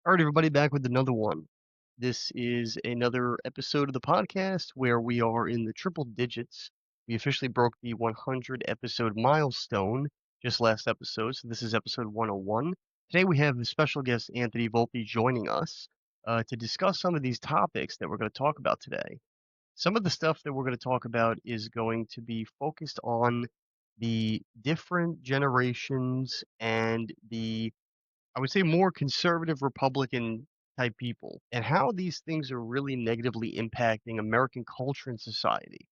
All right, everybody, back with another one. This is another episode of the podcast where we are in the triple digits. We officially broke the 100 episode milestone just last episode, so this is episode 101. Today we have a special guest, Anthony Volpe, joining us to discuss some of these topics that we're going to talk about today. Some of the stuff that we're going to talk about is going to be focused on the different generations and the I would say more conservative Republican type people and how these things are really negatively impacting American culture and society.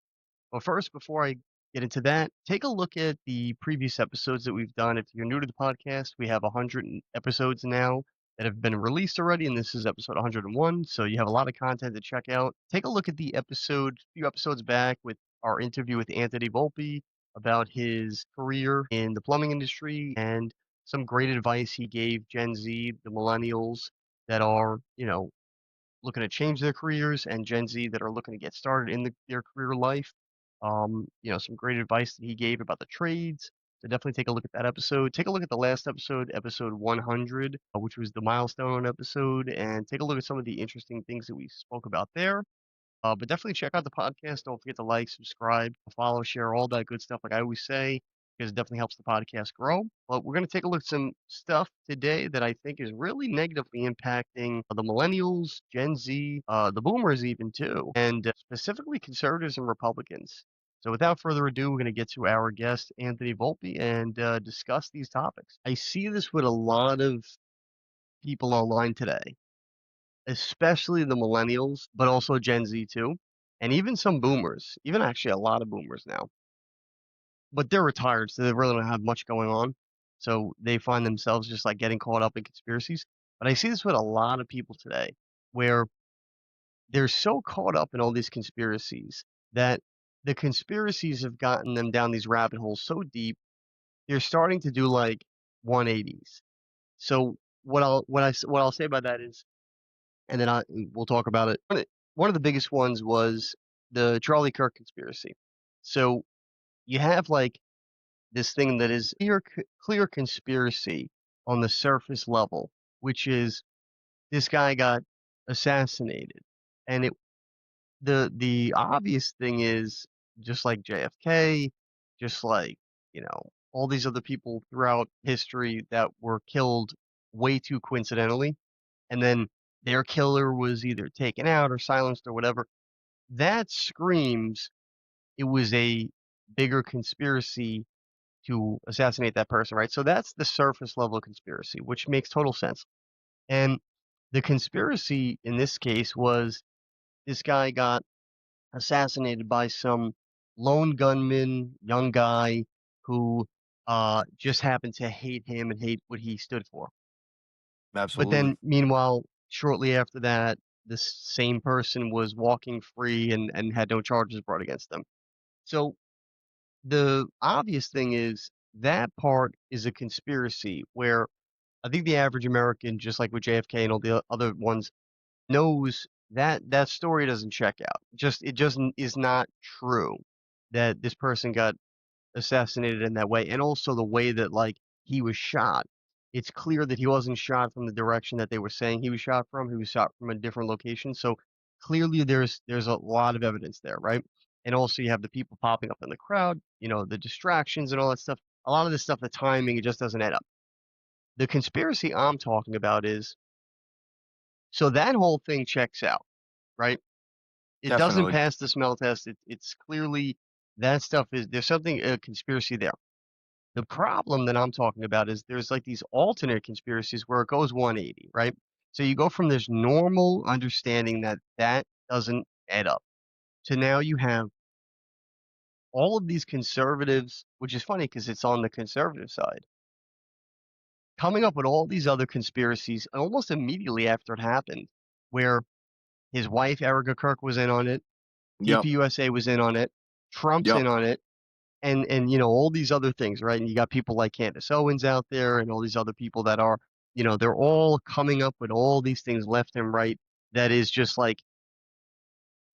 But first, before I get into that, take a look at the previous episodes that we've done. If you're new to the podcast, we have 100 episodes now that have been released already, and this is episode 101. So you have a lot of content to check out. Take a look at the few episodes back with our interview with Anthony Volpe about his career in the plumbing industry and some great advice he gave Gen Z, the millennials that are, looking to change their careers and Gen Z that are looking to get started in their career life. Some great advice that he gave about the trades. So definitely take a look at that episode. Take a look at the last episode, episode 100, which was the milestone episode, and take a look at some of the interesting things that we spoke about there. But definitely check out the podcast. Don't forget to like, subscribe, follow, share, all that good stuff, like I always say, because it definitely helps the podcast grow. But we're going to take a look at some stuff today that I think is really negatively impacting the millennials, Gen Z, the boomers, even too, and specifically conservatives and Republicans. So without further ado, we're going to get to our guest, Anthony Volpe, and discuss these topics. I see this with a lot of people online today, especially the millennials, but also Gen Z too, and even some boomers, even actually a lot of boomers now. But they're retired, so they really don't have much going on. So they find themselves just like getting caught up in conspiracies. But I see this with a lot of people today where they're so caught up in all these conspiracies that the conspiracies have gotten them down these rabbit holes so deep, they're starting to do like 180s. So what I'll say about that is, and then we'll talk about it. One of the biggest ones was the Charlie Kirk conspiracy. So you have like this thing that is clear conspiracy on the surface level, which is this guy got assassinated, and the obvious thing is just like JFK, just like all these other people throughout history that were killed way too coincidentally, and then their killer was either taken out or silenced or whatever. That screams it was a bigger conspiracy to assassinate that person, right? So that's the surface level conspiracy, which makes total sense. And the conspiracy in this case was this guy got assassinated by some lone gunman, young guy who just happened to hate him and hate what he stood for. But Absolutely. then, meanwhile, shortly after that, this same person was walking free and had no charges brought against them. So the obvious thing is that part is a conspiracy where I think the average American, just like with JFK and all the other ones, knows that that story doesn't check out. It just is not true that this person got assassinated in that way, and also the way that like he was shot. It's clear that he wasn't shot from the direction that they were saying he was shot from. He was shot from a different location. So clearly there's a lot of evidence there, right? And also you have the people popping up in the crowd, the distractions and all that stuff. A lot of this stuff, the timing, it just doesn't add up. The conspiracy I'm talking about is so that whole thing checks out, right? It doesn't Definitely. pass the smell test. It's clearly that stuff is there's something a conspiracy there. The problem that I'm talking about is there's like these alternate conspiracies where it goes 180, right? So you go from this normal understanding that that doesn't add up to now you have all of these conservatives, which is funny because it's on the conservative side, coming up with all these other conspiracies almost immediately after it happened, where his wife, Erica Kirk, was in on it, Yep. TPUSA was in on it, Trump's Yep. in on it, and all these other things, right? And you got people like Candace Owens out there and all these other people that are, they're all coming up with all these things left and right that is just like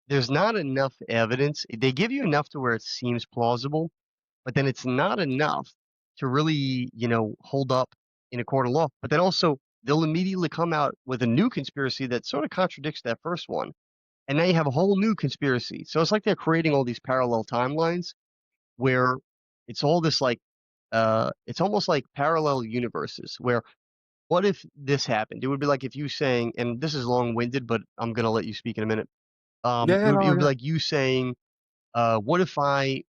there's not enough evidence. They give you enough to where it seems plausible, but then it's not enough to really, hold up in a court of law. But then also they'll immediately come out with a new conspiracy that sort of contradicts that first one. And now you have a whole new conspiracy. So it's like they're creating all these parallel timelines where it's all this like it's almost like parallel universes where what if this happened? It would be like if you saying, and this is long-winded, but I'm gonna let you speak in a minute. Yeah, It yeah, would no, be yeah. like you saying, what if I,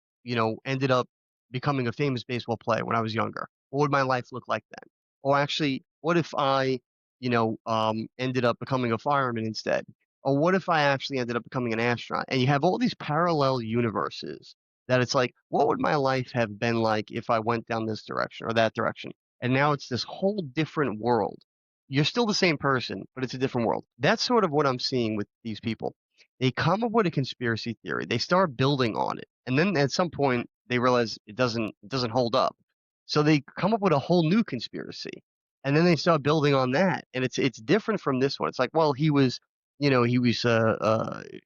ended up becoming a famous baseball player when I was younger? What would my life look like then? Or actually, what if I, ended up becoming a fireman instead? Or what if I actually ended up becoming an astronaut? And you have all these parallel universes that it's like, what would my life have been like if I went down this direction or that direction? And now it's this whole different world. You're still the same person, but it's a different world. That's sort of what I'm seeing with these people. They come up with a conspiracy theory. They start building on it. And then at some point they realize it doesn't hold up. So they come up with a whole new conspiracy. And then they start building on that. And it's different from this one. It's like, well, he was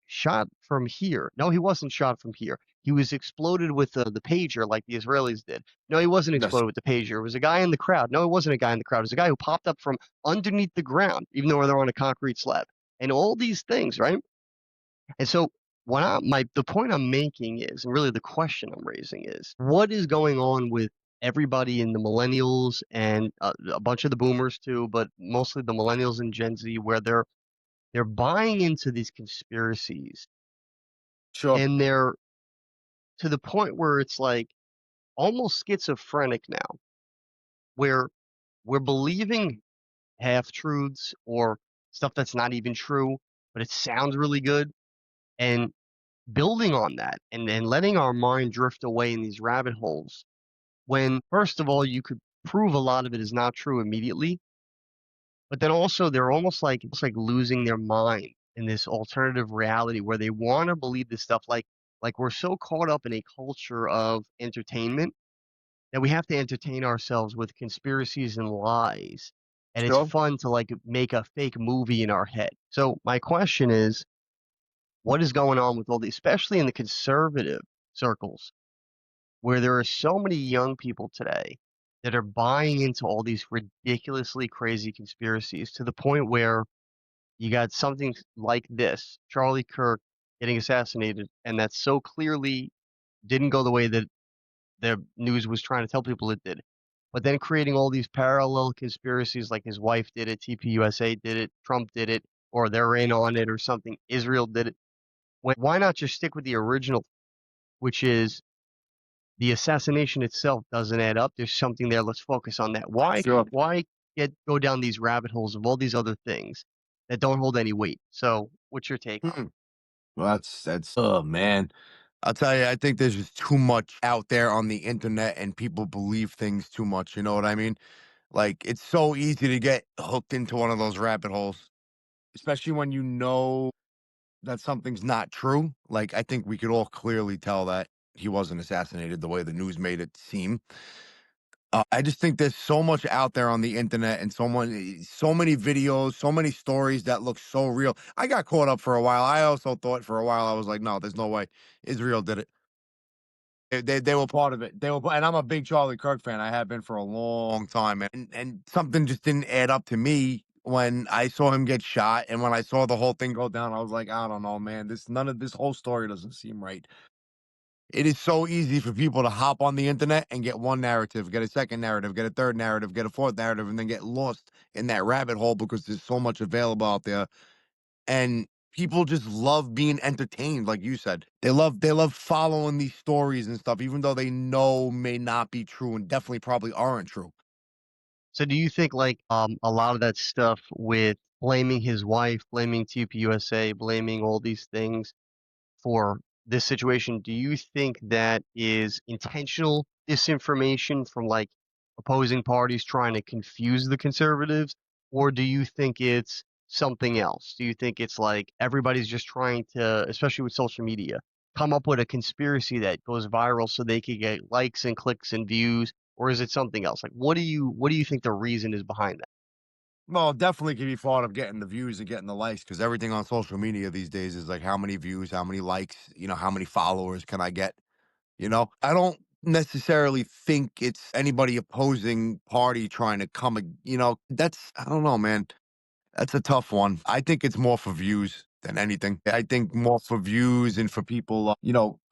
shot from here. No, he wasn't shot from here. He was exploded with the pager like the Israelis did. No, he wasn't That's exploded with the pager. It was a guy in the crowd. No, it wasn't a guy in the crowd. It was a guy who popped up from underneath the ground, even though they're on a concrete slab. And all these things, right? And so the point I'm making is, and really the question I'm raising is, what is going on with everybody in the millennials and a bunch of the boomers too, but mostly the millennials and Gen Z, where they're buying into these conspiracies sure. and they're to the point where it's like almost schizophrenic now, where we're believing half truths or stuff that's not even true, but it sounds really good. And building on that and letting our mind drift away in these rabbit holes when, first of all, you could prove a lot of it is not true immediately, but then also they're almost like it's like losing their mind in this alternative reality where they want to believe this stuff like we're so caught up in a culture of entertainment that we have to entertain ourselves with conspiracies and lies. And it's Sure. fun to like make a fake movie in our head. So my question is, what is going on with all these, especially in the conservative circles, where there are so many young people today that are buying into all these ridiculously crazy conspiracies to the point where you got something like this, Charlie Kirk getting assassinated, and that so clearly didn't go the way that the news was trying to tell people it did. But then creating all these parallel conspiracies like his wife did it, TPUSA did it, Trump did it, or they're in on it or something, Israel did it. Why not just stick with the original, which is the assassination itself doesn't add up. There's something there. Let's focus on that. Sure. Why get go down these rabbit holes of all these other things that don't hold any weight? So, what's your take on Hmm. Well, that's oh man. I'll tell you, I think there's just too much out there on the internet and people believe things too much, you know what I mean? Like it's so easy to get hooked into one of those rabbit holes, especially when you know that something's not true. Like I think we could all clearly tell that he wasn't assassinated the way the news made it seem. I just think there's so much out there on the internet and so many videos, so many stories that look so real. I got caught up for a while. I also thought for a while I was like, no, there's no way Israel did it. They were part of it. And I'm a big Charlie Kirk fan. I have been for a long time, and something just didn't add up to me when I saw him get shot, and when I saw the whole thing go down. I was like, I don't know, man. This none of this whole story doesn't seem right. It is so easy for people to hop on the internet and get one narrative, get a second narrative, get a third narrative, get a fourth narrative, and then get lost in that rabbit hole because there's so much available out there. And people just love being entertained, like you said. They love following these stories and stuff, even though they know may not be true and definitely probably aren't true. So do you think like a lot of that stuff with blaming his wife, blaming TPUSA, blaming all these things for this situation, do you think that is intentional disinformation from like opposing parties trying to confuse the conservatives? Or do you think it's something else? Do you think it's like everybody's just trying to, especially with social media, come up with a conspiracy that goes viral so they could get likes and clicks and views? Or is it something else? Like what do you think the reason is behind that? Well, definitely can be thought of getting the views and getting the likes because everything on social media these days is like how many views, how many likes, how many followers can I get? I don't necessarily think it's anybody opposing party trying to that's I don't know, man. That's a tough one. I think it's more for views than anything. I think more for views and for people,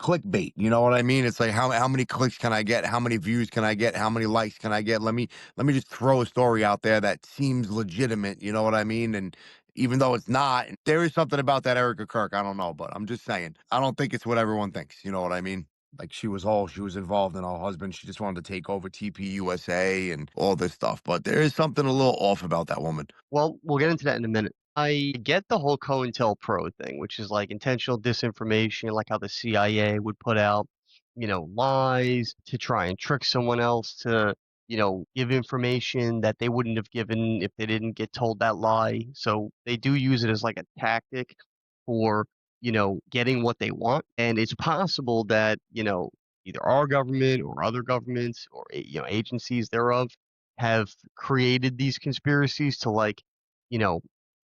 clickbait. You know what I mean? It's like how many clicks can I get? How many views can I get? How many likes can I get? Let me just throw a story out there that seems legitimate. You know what I mean? And even though it's not, there is something about that Erica Kirk. I don't know, but I'm just saying. I don't think it's what everyone thinks. You know what I mean? Like she was involved in her husband. She just wanted to take over TPUSA and all this stuff. But there is something a little off about that woman. Well, we'll get into that in a minute. I get the whole COINTELPRO thing, which is like intentional disinformation, like how the CIA would put out, lies to try and trick someone else to, give information that they wouldn't have given if they didn't get told that lie. So they do use it as like a tactic for, getting what they want. And it's possible that, either our government or other governments or, agencies thereof have created these conspiracies to like, you know,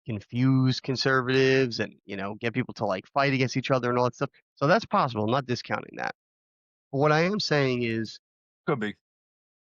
confuse conservatives and, get people to like fight against each other and all that stuff. So that's possible. I'm not discounting that. But what I am saying is Could be. you'd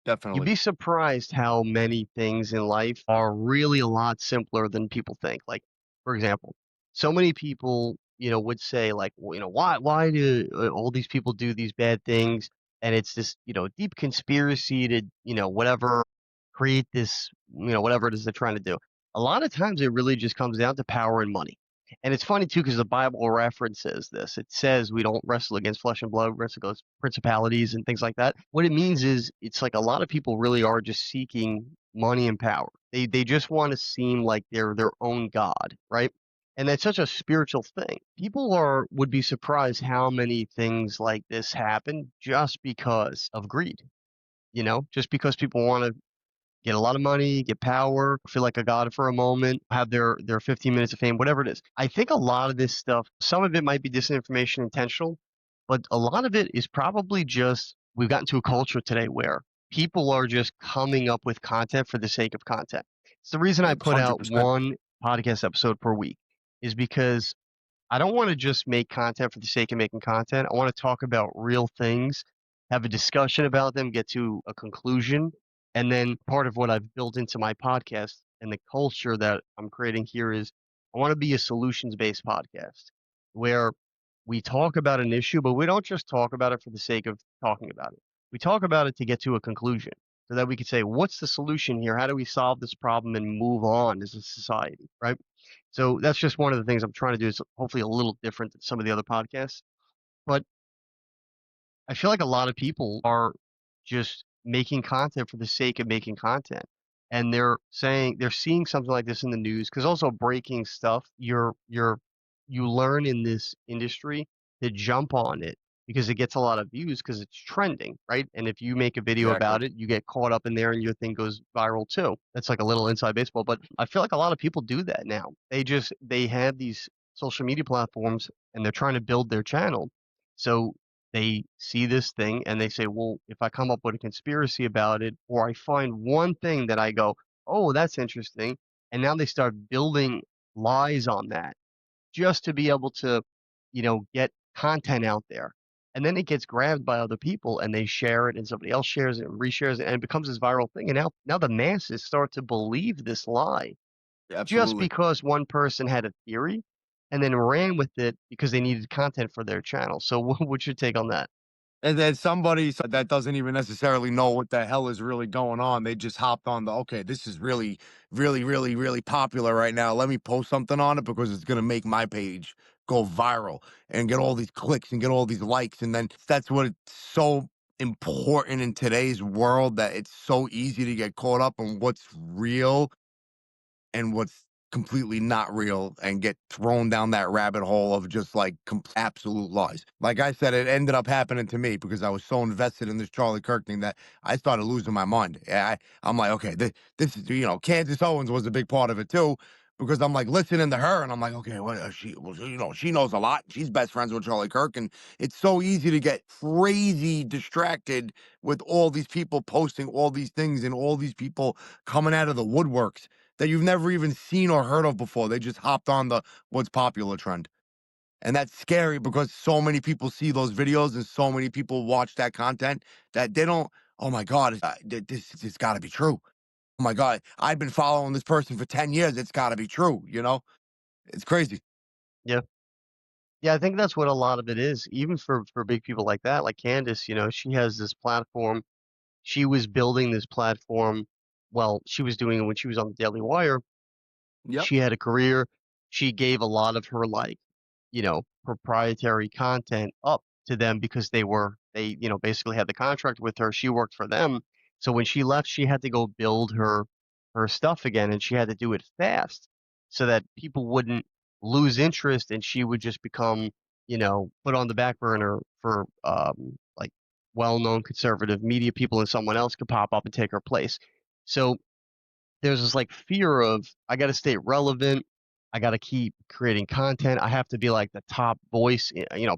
Definitely. be surprised how many things in life are really a lot simpler than people think. Like, for example, so many people, would say like, well, why do all these people do these bad things? And it's this, deep conspiracy to, whatever, create this, whatever it is they're trying to do. A lot of times it really just comes down to power and money. And it's funny too, because the Bible references this. It says we don't wrestle against flesh and blood, we wrestle against principalities and things like that. What it means is it's like a lot of people really are just seeking money and power. They just want to seem like they're their own God, right? And that's such a spiritual thing. People are would be surprised how many things like this happen just because of greed, just because people want to get a lot of money, get power, feel like a god for a moment, have their 15 minutes of fame, whatever it is. I think a lot of this stuff, some of it might be disinformation intentional, but a lot of it is probably just we've gotten to a culture today where people are just coming up with content for the sake of content. It's the reason I put out 100%. one podcast episode per week is because I don't want to just make content for the sake of making content. I want to talk about real things, have a discussion about them, get to a conclusion. And then part of what I've built into my podcast and the culture that I'm creating here is I want to be a solutions based podcast where we talk about an issue, but we don't just talk about it for the sake of talking about it. We talk about it to get to a conclusion so that we could say, what's the solution here? How do we solve this problem and move on as a society? Right. So that's just one of the things I'm trying to do is hopefully a little different than some of the other podcasts. But I feel like a lot of people are just making content for the sake of making content. And they're seeing something like this in the news because also breaking stuff, you learn in this industry to jump on it because it gets a lot of views because it's trending, right? And if you make a video Exactly. about it, you get caught up in there and your thing goes viral too. That's like a little inside baseball, but I feel like a lot of people do that now. They have these social media platforms and they're trying to build their channel. So they see this thing and they say, well, if I come up with a conspiracy about it, or I find one thing that I go, oh, that's interesting. And now they start building lies on that just to be able to, get content out there. And then it gets grabbed by other people and they share it and somebody else shares it and reshares it and it becomes this viral thing. And now the masses start to believe this lie just Absolutely. because one person had a theory and then ran with it because they needed content for their channel. So what's your take on that? And then that doesn't even necessarily know what the hell is really going on. They just hopped on okay, this is really, really, really, really popular right now. Let me post something on it because it's going to make my page go viral and get all these clicks and get all these likes. And then that's what it's so important in today's world that it's so easy to get caught up on what's real and what's completely not real and get thrown down that rabbit hole of just like absolute lies. Like I said, it ended up happening to me because I was so invested in this Charlie Kirk thing that I started losing my mind. I'm like, okay, this is, Candace Owens was a big part of it too. Because I'm like listening to her and I'm like, okay, what she, well, she knows a lot. She's best friends with Charlie Kirk. And it's so easy to get crazy distracted with all these people posting all these things and all these people coming out of the woodworks that you've never even seen or heard of before. They just hopped on the what's popular trend. And that's scary because so many people see those videos and so many people watch that content that they don't, "Oh my god, this gotta be true. Oh my god, I've been following this person for 10 years, it's gotta be true," you know? It's crazy. Yeah. Yeah, I think that's what a lot of it is, even for big people like that, like Candace, she has this platform. She was building this platform, well, she was doing it when she was on the Daily Wire. Yep. She had a career. She gave a lot of her, like, proprietary content up to them because they basically had the contract with her. She worked for them. So when she left, she had to go build her stuff again, and she had to do it fast so that people wouldn't lose interest and she would just become, put on the back burner for like well-known conservative media people, and someone else could pop up and take her place. So there's this like fear of I got to stay relevant. I got to keep creating content. I have to be like the top voice,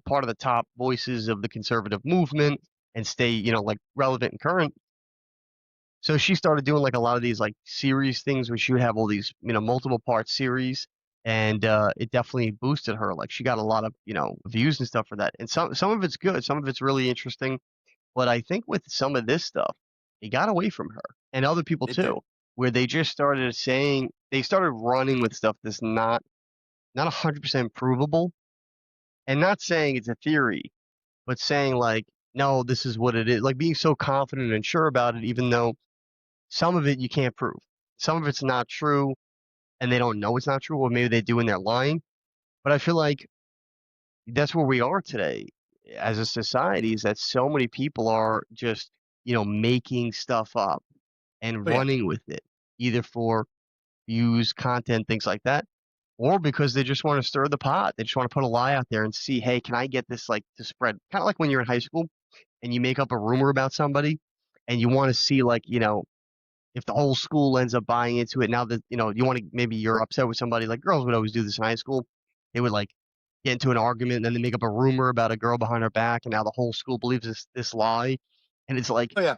part of the top voices of the conservative movement and stay, like relevant and current. So she started doing like a lot of these like series things where she would have all these, multiple part series, and it definitely boosted her. Like she got a lot of, views and stuff for that. And some of it's good, some of it's really interesting. But I think with some of this stuff, it got away from her and other people It did. too, where they just started saying they started running with stuff that's not 100% provable, and not saying it's a theory, but saying like, no, this is what it is. Like being so confident and sure about it, even though some of it you can't prove. Some of it's not true, and they don't know it's not true, or maybe they do and they're lying. But I feel like that's where we are today as a society, is that so many people are just, making stuff up and Oh, yeah. running with it, either for views, content, things like that, or because they just want to stir the pot. They just want to put a lie out there and see, hey, can I get this like to spread? Kind of like when you're in high school and you make up a rumor about somebody and you want to see like, if the whole school ends up buying into it. Now that, you want to, maybe you're upset with somebody, like girls would always do this in high school. They would like get into an argument and then they make up a rumor about a girl behind her back and now the whole school believes this lie. And it's like Oh, yeah.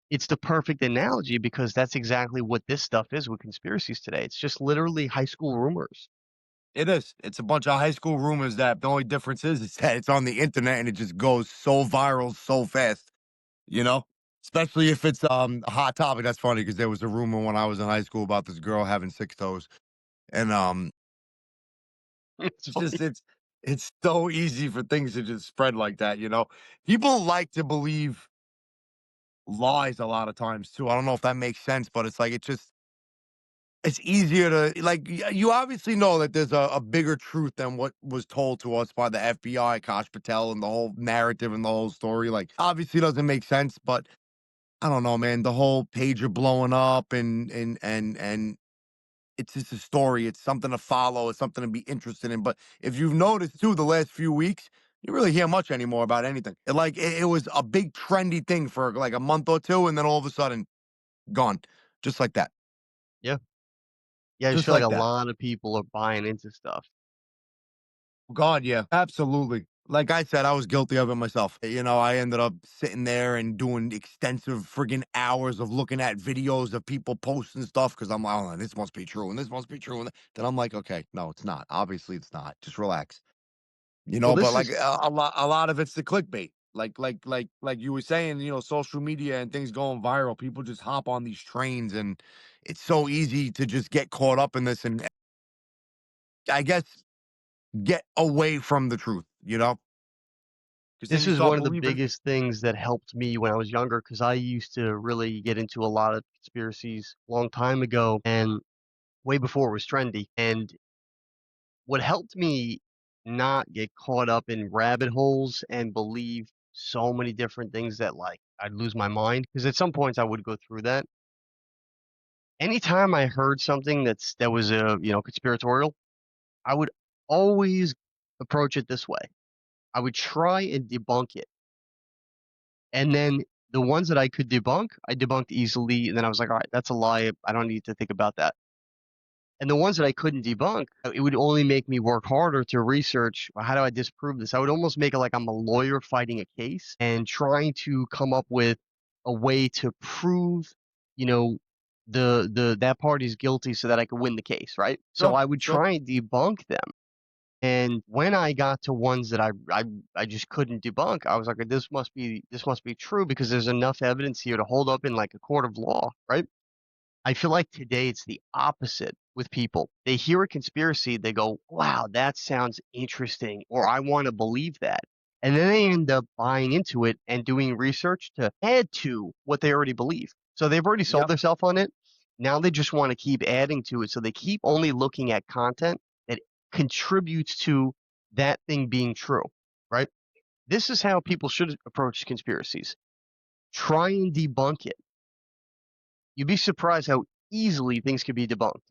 it's the perfect analogy because that's exactly what this stuff is with conspiracies today. It's just literally high school rumors. It is. It's a bunch of high school rumors that the only difference is that it's on the internet and it just goes so viral so fast, you know? Especially if it's a hot topic. That's funny because there was a rumor when I was in high school about this girl having 6 toes. And It's it's just funny. it's so easy for things to just spread like that, you know? People like to believe lies a lot of times too. I don't know if that makes sense, but it's like it's easier to like you obviously know that there's a bigger truth than what was told to us by the FBI, Kosh Patel, and the whole narrative and the whole story. Like obviously doesn't make sense, but I don't know, man. The whole pager blowing up and it's just a story. It's something to follow. It's something to be interested in. But if you've noticed too, the last few weeks, you really hear much anymore about anything. It was a big trendy thing for like a month or two, and then all of a sudden gone, just like that, Yeah. Yeah. I just just feel like a like that. lot of people are buying into stuff. God, yeah, absolutely. Like I said, I was guilty of it myself. You know, I ended up sitting there and doing extensive friggin' hours of looking at videos of people posting stuff because I'm like, oh, this must be true and this must be true. And then I'm like, okay, no, it's not. Obviously, it's not. Just relax. You Well, know, but this like is a lot of it's the clickbait. Like you were saying, you know, social media and things going viral. People just hop on these trains, and it's so easy to just get caught up in this. And I guess get away from the truth, you know? Because then this you is start one of the believing. biggest things that helped me when I was younger because I used to really get into a lot of conspiracies a long time ago and way before it was trendy. And what helped me not get caught up in rabbit holes and believe so many different things that like I'd lose my mind, because at some points I would go through that. Anytime I heard something that was a, conspiratorial, I would always approach it this way. I would try and debunk it. And then the ones that I could debunk, I debunked easily. And then I was like, all right, that's a lie. I don't need to think about that. And the ones that I couldn't debunk, it would only make me work harder to research, well, how do I disprove this? I would almost make it like I'm a lawyer fighting a case and trying to come up with a way to prove, you know, the that party's guilty so that I could win the case, right? So Sure, I would sure. try and debunk them. And when I got to ones that I just couldn't debunk, I was like, this must be true because there's enough evidence here to hold up in like a court of law, right? I feel like today it's the opposite with people. They hear a conspiracy, they go, wow, that sounds interesting, or I want to believe that. And then they end up buying into it and doing research to add to what they already believe. So they've already sold Yep. themselves on it. Now they just want to keep adding to it. So they keep only looking at content that contributes to that thing being true, right? This is how people should approach conspiracies. Try and debunk it. You'd be surprised how easily things can be debunked.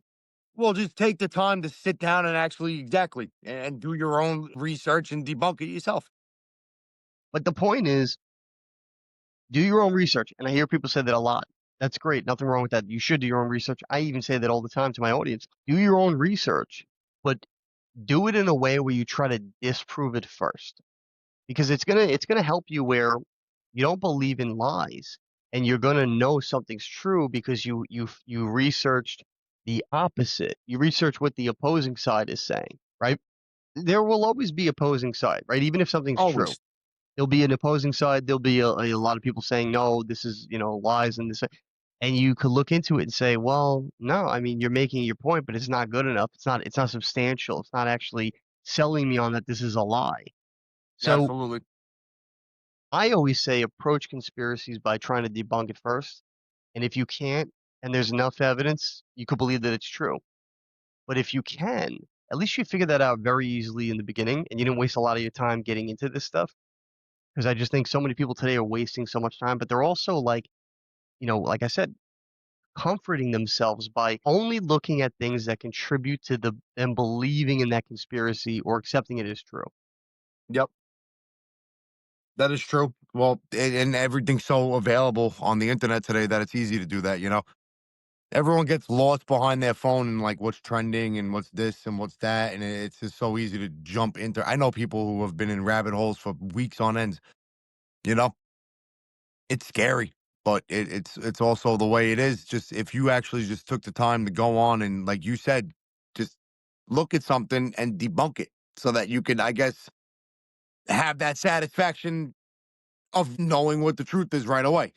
Well, just take the time to sit down and actually exactly and do your own research and debunk it yourself. But the point is, do your own research. And I hear people say that a lot. That's great. Nothing wrong with that. You should do your own research. I even say that all the time to my audience. Do your own research, but do it in a way where you try to disprove it first. Because it's gonna help you where you don't believe in lies and you're gonna know something's true because you researched the opposite. You research what the opposing side is saying, right? There will always be opposing side, right? Even if something's true. Always. There'll be an opposing side. There'll be a lot of people saying, no, this is, lies and this. And you could look into it and say, well, no, I mean, you're making your point, but it's not good enough. It's not substantial. It's not actually selling me on that this is a lie. So Absolutely. I always say approach conspiracies by trying to debunk it first. And if you can't, and there's enough evidence, you could believe that it's true. But if you can, at least you figure that out very easily in the beginning and you didn't waste a lot of your time getting into this stuff. Because I just think so many people today are wasting so much time, but they're also like, like I said, comforting themselves by only looking at things that contribute to them believing in that conspiracy or accepting it as true. Yep. That is true. Well, and everything's so available on the internet today that it's easy to do that, you know? Everyone gets lost behind their phone and like what's trending and what's this and what's that. And it's just so easy to jump into. I know people who have been in rabbit holes for weeks on end, you know? It's scary, but it's also the way it is. Just if you actually just took the time to go on and like you said, just look at something and debunk it so that you can, I guess, have that satisfaction of knowing what the truth is right away.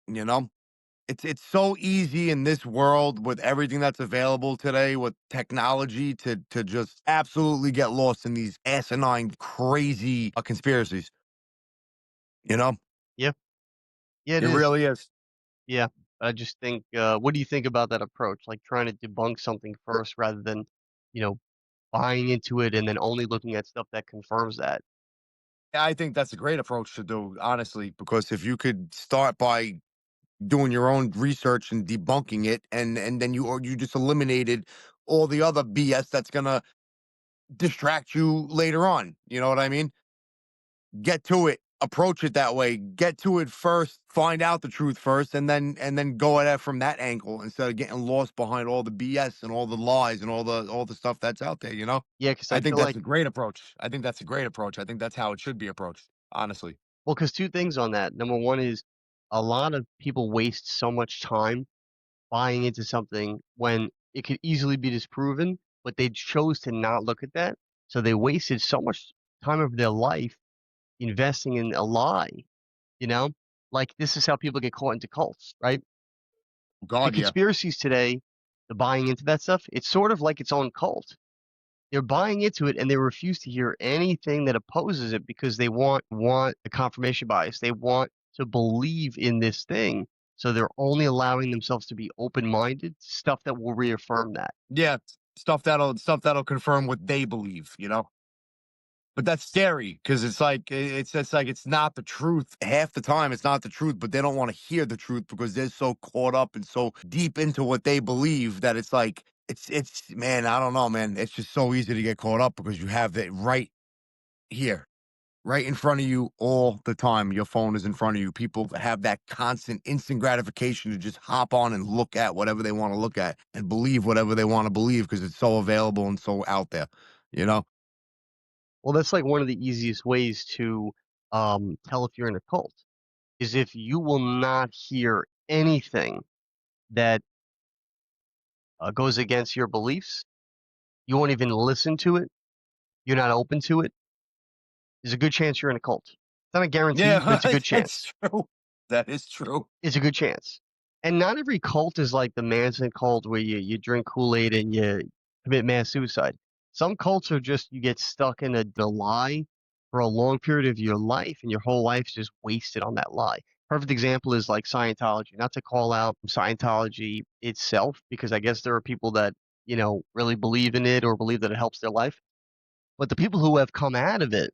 You know? It's so easy in this world with everything that's available today with technology to just absolutely get lost in these asinine, crazy conspiracies. You know? Yeah. Yeah, it It is. really is. Yeah. I just think, what do you think about that approach? Like trying to debunk something first rather than, you know, buying into it and then only looking at stuff that confirms that. I think that's a great approach to do, honestly, because if you could start by doing your own research and debunking it, and then you just eliminated all the other BS that's gonna distract you later on. You know what I mean? Get to it, approach it that way, get to it first, find out the truth first, and then go at it from that angle instead of getting lost behind all the BS and all the lies and all the stuff that's out there, you know? Yeah, because I I think feel that's like, a great approach. I think that's a great approach. I think that's how it should be approached, honestly. well, because two things on that. Number one is a lot of people waste so much time buying into something when it could easily be disproven, but they chose to not look at that. So they wasted so much time of their life investing in a lie, you know? Like this is how people get caught into cults, right? The God, yeah. conspiracies today, the buying into that stuff, it's sort of like its own cult. They're buying into it and they refuse to hear anything that opposes it because they want the confirmation bias. They want to believe in this thing. So they're only allowing themselves to be open-minded, stuff that will reaffirm that. Yeah, stuff that'll confirm what they believe, you know? But that's scary because it's like it's just like it's not the truth. Half the time it's not the truth, but they don't want to hear the truth because they're so caught up and so deep into what they believe that it's like it's man, I don't know, man. It's just so easy to get caught up because you have it right here, right in front of you all the time. Your phone is in front of you. People have that constant instant gratification to just hop on and look at whatever they want to look at and believe whatever they want to believe because it's so available and so out there, you know? Well, that's like one of the easiest ways to tell if you're in a cult is if you will not hear anything that goes against your beliefs. You won't even listen to it. you're not open to it, there's a good chance you're in a cult. It's not a guarantee, but Yeah, it's a good chance. that's true. That is true. It's a good chance. And not every cult is like the Manson cult where you drink Kool-Aid and you commit mass suicide. Some cults are just you get stuck in a lie for a long period of your life and your whole life's just wasted on that lie. Perfect example is like Scientology. Not to call out Scientology itself, because I guess there are people that, really believe in it or believe that it helps their life. But the people who have come out of it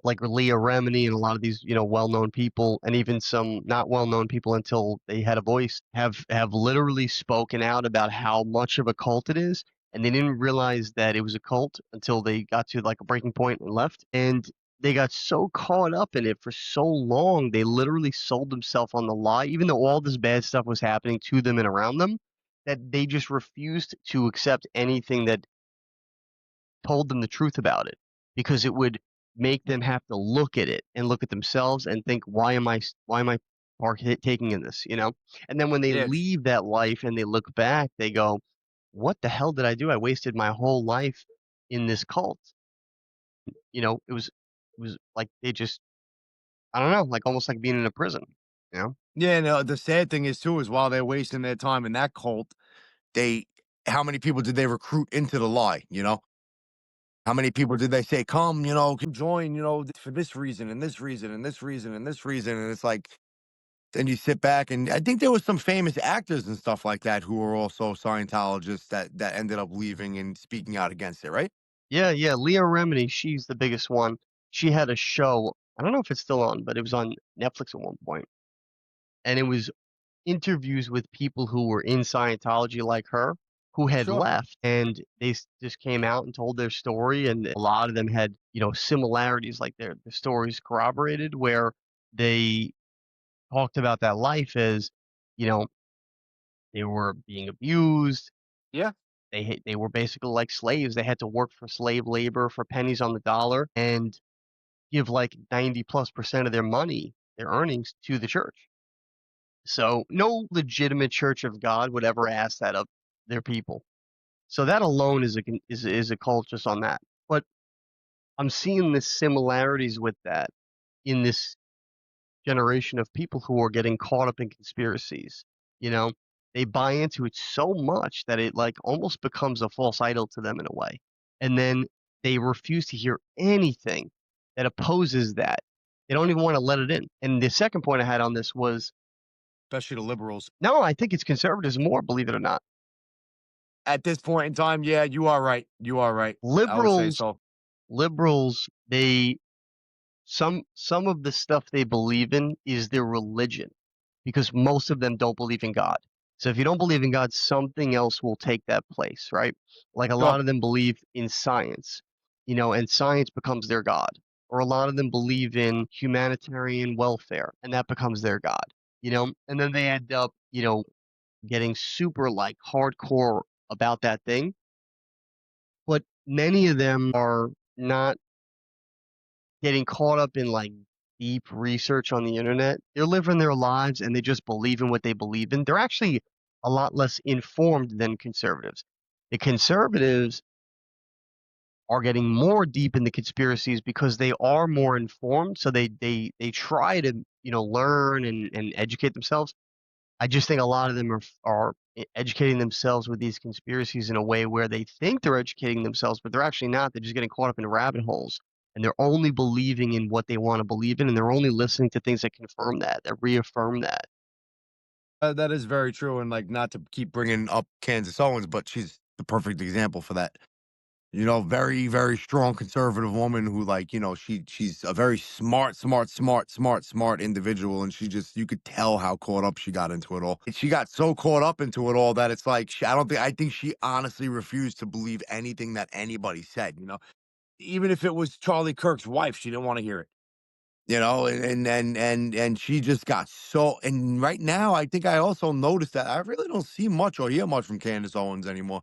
like Leah Remini and a lot of these, well-known people, and even some not well-known people until they had a voice, have literally spoken out about how much of a cult it is, and they didn't realize that it was a cult until they got to like a breaking point and left, and they got so caught up in it for so long, they literally sold themselves on the lie, even though all this bad stuff was happening to them and around them, that they just refused to accept anything that told them the truth about it because it would make them have to look at it and look at themselves and think, why am I taking in this, And then when they Yes. leave that life and they look back, they go, what the hell did I do? I wasted my whole life in this cult. It was like they just, I don't know, like almost like being in a prison, you know? Yeah, no, the sad thing is too is while they're wasting their time in that cult, they how many people did they recruit into the lie, you know? How many people did they say, "Come, come join, for this reason and this reason and this reason and this reason," and it's like then you sit back and I think there was some famous actors and stuff like that who were also Scientologists that ended up leaving and speaking out against it, right? Yeah, yeah. Leah Remini, she's the biggest one. She had a show. I don't know if it's still on, but it was on Netflix at one point, and it was interviews with people who were in Scientology like her, who had Sure. left, and they just came out and told their story, and a lot of them had, similarities, like their stories corroborated, where they talked about that life as, you know, they were being abused. Yeah. They were basically like slaves. They had to work for slave labor for pennies on the dollar and give like 90+% of their money, their earnings to the church. So no legitimate church of God would ever ask that of their people. So that alone is a cult just on that. But I'm seeing the similarities with that in this generation of people who are getting caught up in conspiracies. You know, they buy into it so much that it like almost becomes a false idol to them in a way. And then they refuse to hear anything that opposes that. They don't even want to let it in. And the second point I had on this was Especially the liberals. no, I think it's conservatives more, believe it or not. At this point in time, yeah, you are right. You are right. I would say Liberals, so. liberals, they some of the stuff they believe in is their religion because most of them don't believe in God. So if you don't believe in God, something else will take that place, right? Like a Sure. lot of them believe in science, and science becomes their God. Or a lot of them believe in humanitarian welfare and that becomes their God, and then they end up, getting super like hardcore about that thing. But many of them are not getting caught up in like deep research on the internet. They're living their lives and they just believe in what they believe in. They're actually a lot less informed than conservatives. The conservatives are getting more deep in the conspiracies because they are more informed. So they try to, learn and educate themselves. I just think a lot of them are educating themselves with these conspiracies in a way where they think they're educating themselves, but they're actually not. They're just getting caught up in rabbit holes, and they're only believing in what they want to believe in, and they're only listening to things that confirm that, that reaffirm that. That is very true, and, like, not to keep bringing up Kansas Owens, but she's the perfect example for that. Very, very strong conservative woman who, like, she's a very smart individual, and she just you could tell how caught up she got into it all. And she got so caught up into it all that it's like, I think she honestly refused to believe anything that anybody said, Even if it was Charlie Kirk's wife, she didn't wanna hear it. And she just got so and right now, I think I also noticed that I really don't see much or hear much from Candace Owens anymore.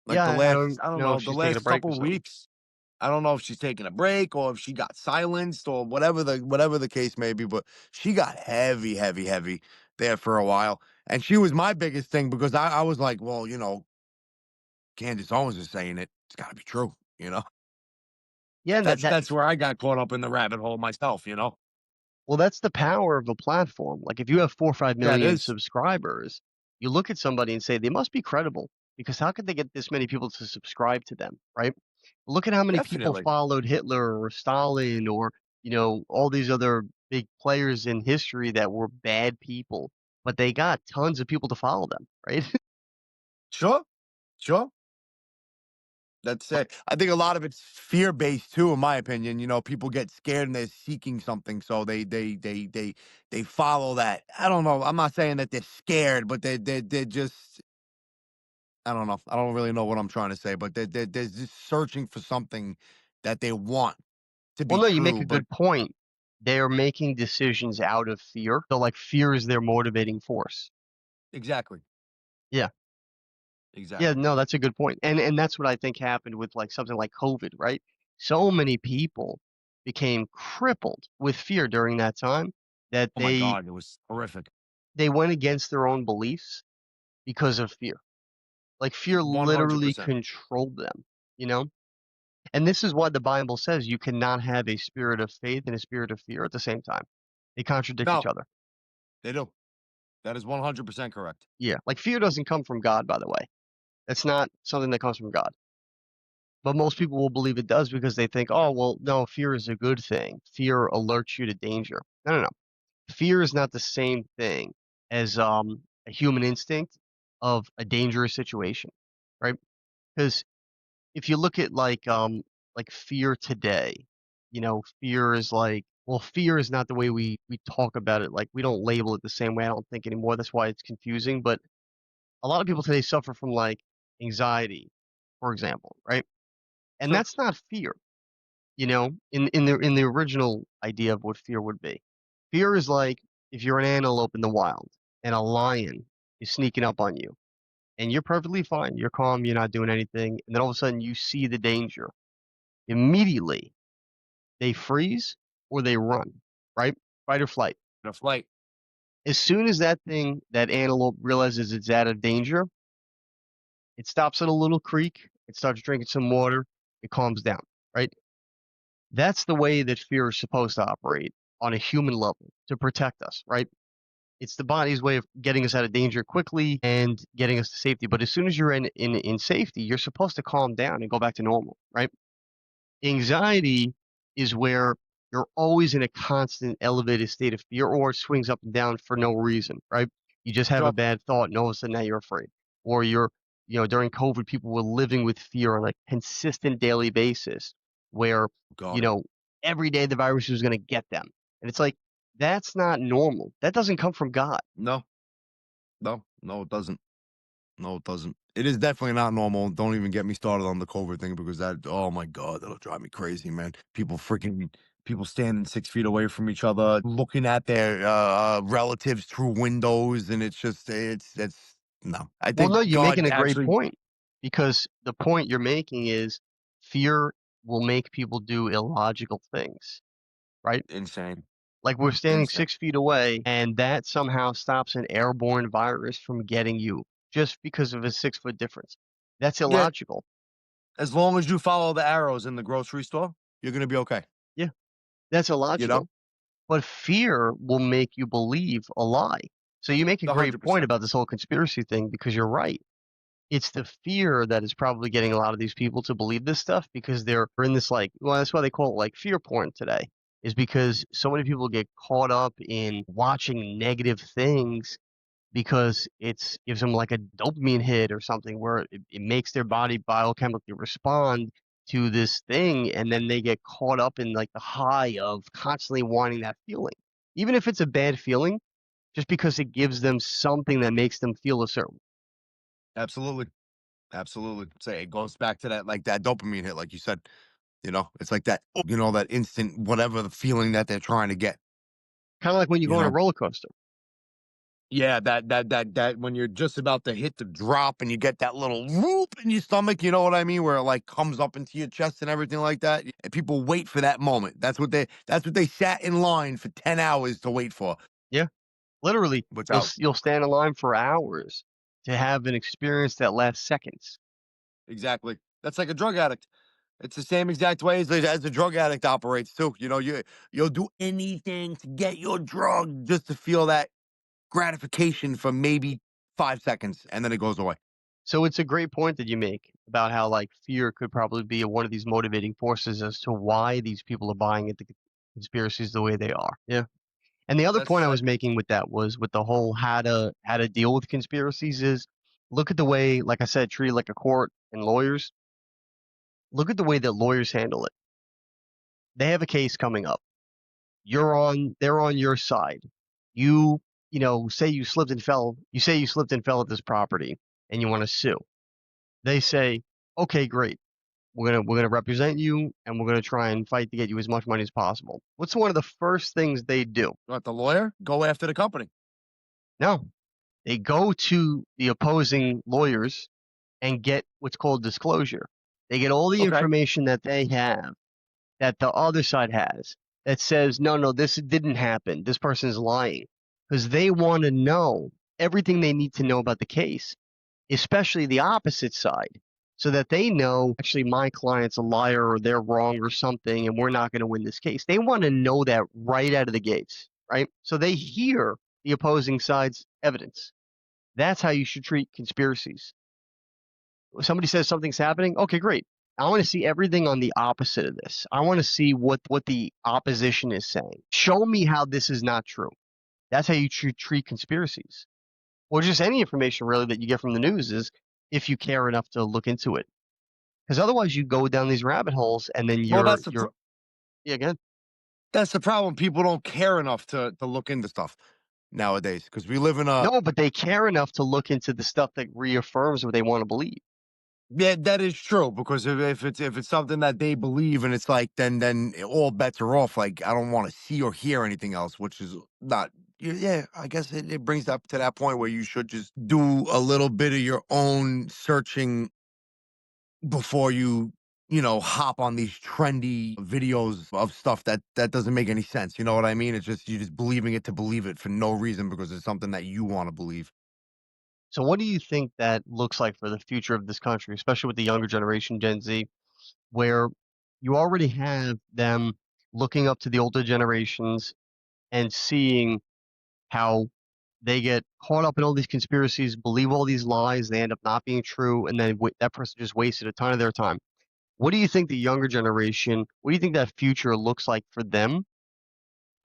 Like Yeah, the I last don't I don't know know, if the she's taking a last break or couple something. weeks, I don't know if she's taking a break or if she got silenced or whatever the case may be, but she got heavy, heavy, heavy there for a while. And she was my biggest thing because I was like, well, Candace Owens is saying it. It's gotta be true. you know? Yeah, that that That's where I got caught up in the rabbit hole myself, you know? well, that's the power of a platform. Like if you have 4 or 5 That million is subscribers, you look at somebody and say they must be credible because how could they get this many people to subscribe to them, right? Look at how many people definitely. followed Hitler or Stalin or, all these other big players in history that were bad people, but they got tons of people to follow them, right? Sure, sure. That's it. I think a lot of it's fear based too, in my opinion. You know, people get scared and they're seeking something, so they follow that. I don't know. I'm not saying that they're scared, but they're just I don't know. I don't really know what I'm trying to say, but they're just searching for something that they want to Well, be no, you make true. a But good point. They're making decisions out of fear. So like fear is their motivating force. exactly, Yeah. Yeah, exactly. no, that's a good point. And that's what I think happened with like something like COVID, right? So many people became crippled with fear during that time that Oh my god, it was horrific. they went against their own beliefs because of fear. Like fear hundred literally percent. controlled them, you know? And this is why the Bible says you cannot have a spirit of faith and a spirit of fear at the same time. They contradict each No, other. they do. That is 100% correct. Yeah. Like fear doesn't come from God, by the way. It's not something that comes from God. But most people will believe it does because they think, oh, well, no, fear is a good thing. Fear alerts you to danger. No, no, no. Fear is not the same thing as a human instinct of a dangerous situation, right? Because if you look at like fear today, fear is like, well, fear is not the way we talk about it. Like we don't label it the same way. I don't think anymore. That's why it's confusing. But a lot of people today suffer from like anxiety, for example, right? And Sure. that's not fear. In the original idea of what fear would be. Fear is like if you're an antelope in the wild and a lion is sneaking up on you and you're perfectly fine, you're calm, you're not doing anything, and then all of a sudden you see the danger. Immediately they freeze or they run, right? Fight or flight. The flight. As soon as that antelope realizes it's out of danger, it stops at a little creek, it starts drinking some water, it calms down, right? That's the way that fear is supposed to operate on a human level to protect us, right? It's the body's way of getting us out of danger quickly and getting us to safety. But as soon as you're in safety, you're supposed to calm down and go back to normal, right? Anxiety is where you're always in a constant elevated state of fear or it swings up and down for no reason, right? You just have a Sure. bad thought and all of a sudden now you're afraid. Or during COVID, people were living with fear on a consistent daily basis where, you God. know, every day the virus was going to get them. And it's like, that's not normal. That doesn't come from God. No, no, no, it doesn't. No, it doesn't. It is definitely not normal. Don't even get me started on the COVID thing because oh my God, that'll drive me crazy, man. People standing 6 feet away from each other, looking at their relatives through windows. And it's no, I Well, think no, you're making God a great actually point because the point you're making is fear will make people do illogical things, right? insane, Like we're standing insane. 6 feet away, and that somehow stops an airborne virus from getting you just because of a 6 foot difference. That's Yeah, illogical. as long as you follow the arrows in the grocery store, you're gonna be okay. Yeah, that's You know, illogical. But fear will make you believe a lie. So you make a great point 100%. about this whole conspiracy thing because you're right. It's the fear that is probably getting a lot of these people to believe this stuff because they're in this like, well, that's why they call it like fear porn today, is because so many people get caught up in watching negative things because it's gives them like a dopamine hit or something where it makes their body biochemically respond to this thing and then they get caught up in like the high of constantly wanting that feeling. Even if it's a bad feeling, just because it gives them something that makes them feel a certain. Absolutely. Absolutely. Say it goes back to that like that dopamine hit, like you said. It's like that, that instant whatever the feeling that they're trying to get, Kind of like when you you go on a know? roller coaster. Yeah, that when you're just about to hit the drop and you get that little whoop in your stomach, you know what I mean? Where it like comes up into your chest and everything like that. And people wait for that moment. That's what they sat in line for 10 hours to wait for. Yeah. Literally, you'll Without you'll stand in line for hours to have an experience that lasts seconds. exactly. That's like a drug addict. It's the same exact way as a drug addict operates too. You know, you'll do anything to get your drug just to feel that gratification for maybe 5 seconds, and then it goes away. So it's a great point that you make about how like fear could probably be one of these motivating forces as to why these people are buying into conspiracies the way they are. Yeah. And the other point That's I was making with that was with the whole how to deal with conspiracies is look at the way, like I said, treat it like a court and lawyers. Look at the way that lawyers handle it. They have a case coming up. They're on your side. You, say you say you slipped and fell at this property and you want to sue. They say, okay, great. We're gonna represent you and we're gonna try and fight to get you as much money as possible. What's one of the first things they do? what the lawyer go after the company. No, they go to the opposing lawyers and get what's called disclosure. They get all the Okay. information that they have that the other side has that says, no, no, this didn't happen. This person is lying because they want to know everything they need to know about the case, especially the opposite side, so that they know actually my client's a liar or they're wrong or something and we're not going to win this case. They want to know that right out of the gates, right? So they hear the opposing side's evidence. That's how you should treat conspiracies. Somebody says something's happening. Okay, great. I want to see everything on the opposite of this. I want to see what the opposition is saying. Show me how this is not true. That's how you treat conspiracies, or just any information really that you get from the news is if you care enough to look into it. Because otherwise, you go down these rabbit holes, and then Well, you're yeah, again. that's the problem. People don't care enough to look into stuff nowadays because we live in a. No, but they care enough to look into the stuff that reaffirms what they want to believe. Yeah, that is true because if it's something that they believe and it's like then all bets are off. Like I don't want to see or hear anything else, which is not. Yeah, I guess it brings up to that point where you should just do a little bit of your own searching before you hop on these trendy videos of stuff that doesn't make any sense. You know what I mean? It's just you're just believing it to believe it for no reason because it's something that you want to believe. So, what do you think that looks like for the future of this country, especially with the younger generation, Gen Z, where you already have them looking up to the older generations and seeing how they get caught up in all these conspiracies, believe all these lies, they end up not being true, and then that person just wasted a ton of their time. What do you think the younger generation, what do you think that future looks like for them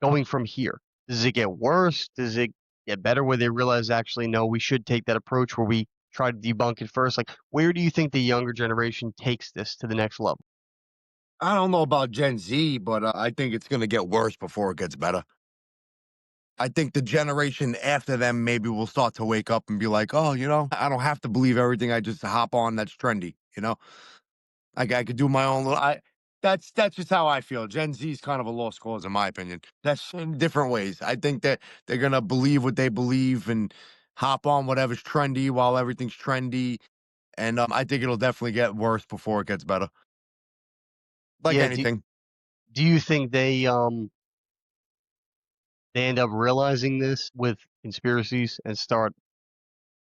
going from here? Does it get worse? Does it get better where they realize actually, no, we should take that approach where we try to debunk it first? Like, where do you think the younger generation takes this to the next level? I don't know about Gen Z, but I think it's going to get worse before it gets better. I think the generation after them maybe will start to wake up and be like, oh, I don't have to believe everything I just hop on that's trendy. Like I could do my own little. That's just how I feel. Gen Z is kind of a lost cause, in my opinion. That's in different ways. I think that they're gonna believe what they believe and hop on whatever's trendy while everything's trendy. And I think it'll definitely get worse before it gets better. Like Yeah, anything. do you think they end up realizing this with conspiracies and start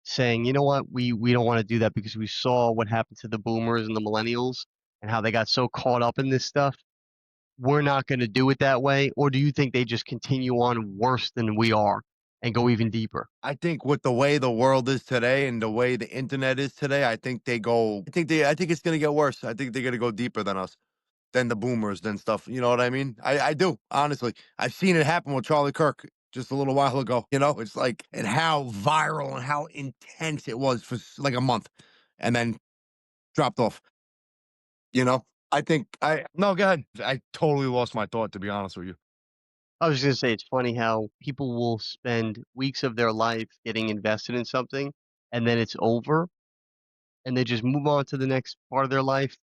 saying, you know what, we don't want to do that because we saw what happened to the boomers and the millennials and how they got so caught up in this stuff. We're not going to do it that way. Or do you think they just continue on worse than we are and go even deeper? I think with the way the world is today and the way the internet is today, I think they go. I think it's gonna get worse. I think they're gonna go deeper than us. Than the boomers, than stuff. You know what I mean? I do, honestly. I've seen it happen with Charlie Kirk just a little while ago. It's like, and how viral and how intense it was for like a month and then dropped off. You know, I think no, go ahead. I totally lost my thought, to be honest with you. I was just going to say it's funny how people will spend weeks of their life getting invested in something and then it's over and they just move on to the next part of their life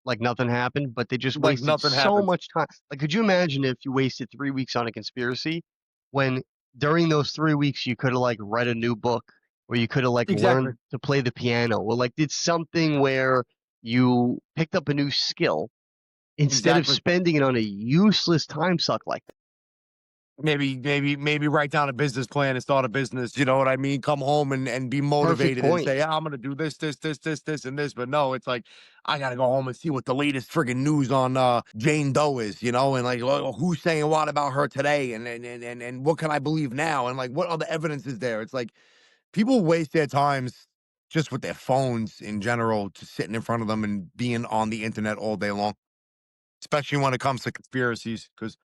like nothing happened, but they just Like wasted nothing so happened. much time. Like, could you imagine if you wasted 3 weeks on a conspiracy when during those 3 weeks you could have like read a new book or you could have like Exactly. learned to play the piano or like did something where you picked up a new skill instead of Exactly. spending it on a useless time suck like that? Maybe write down a business plan and start a business, you know what I mean? Come home and be Perfect motivated and point. say, "Yeah, I'm gonna do this, and this." But no, it's like, I gotta go home and see what the latest friggin' news on, Jane Doe is, you know, and like, well, who's saying what about her today, and what can I believe now, and like, what other evidence is there? It's like, people waste their times just with their phones in general, just sitting in front of them and being on the internet all day long, especially when it comes to conspiracies. Because,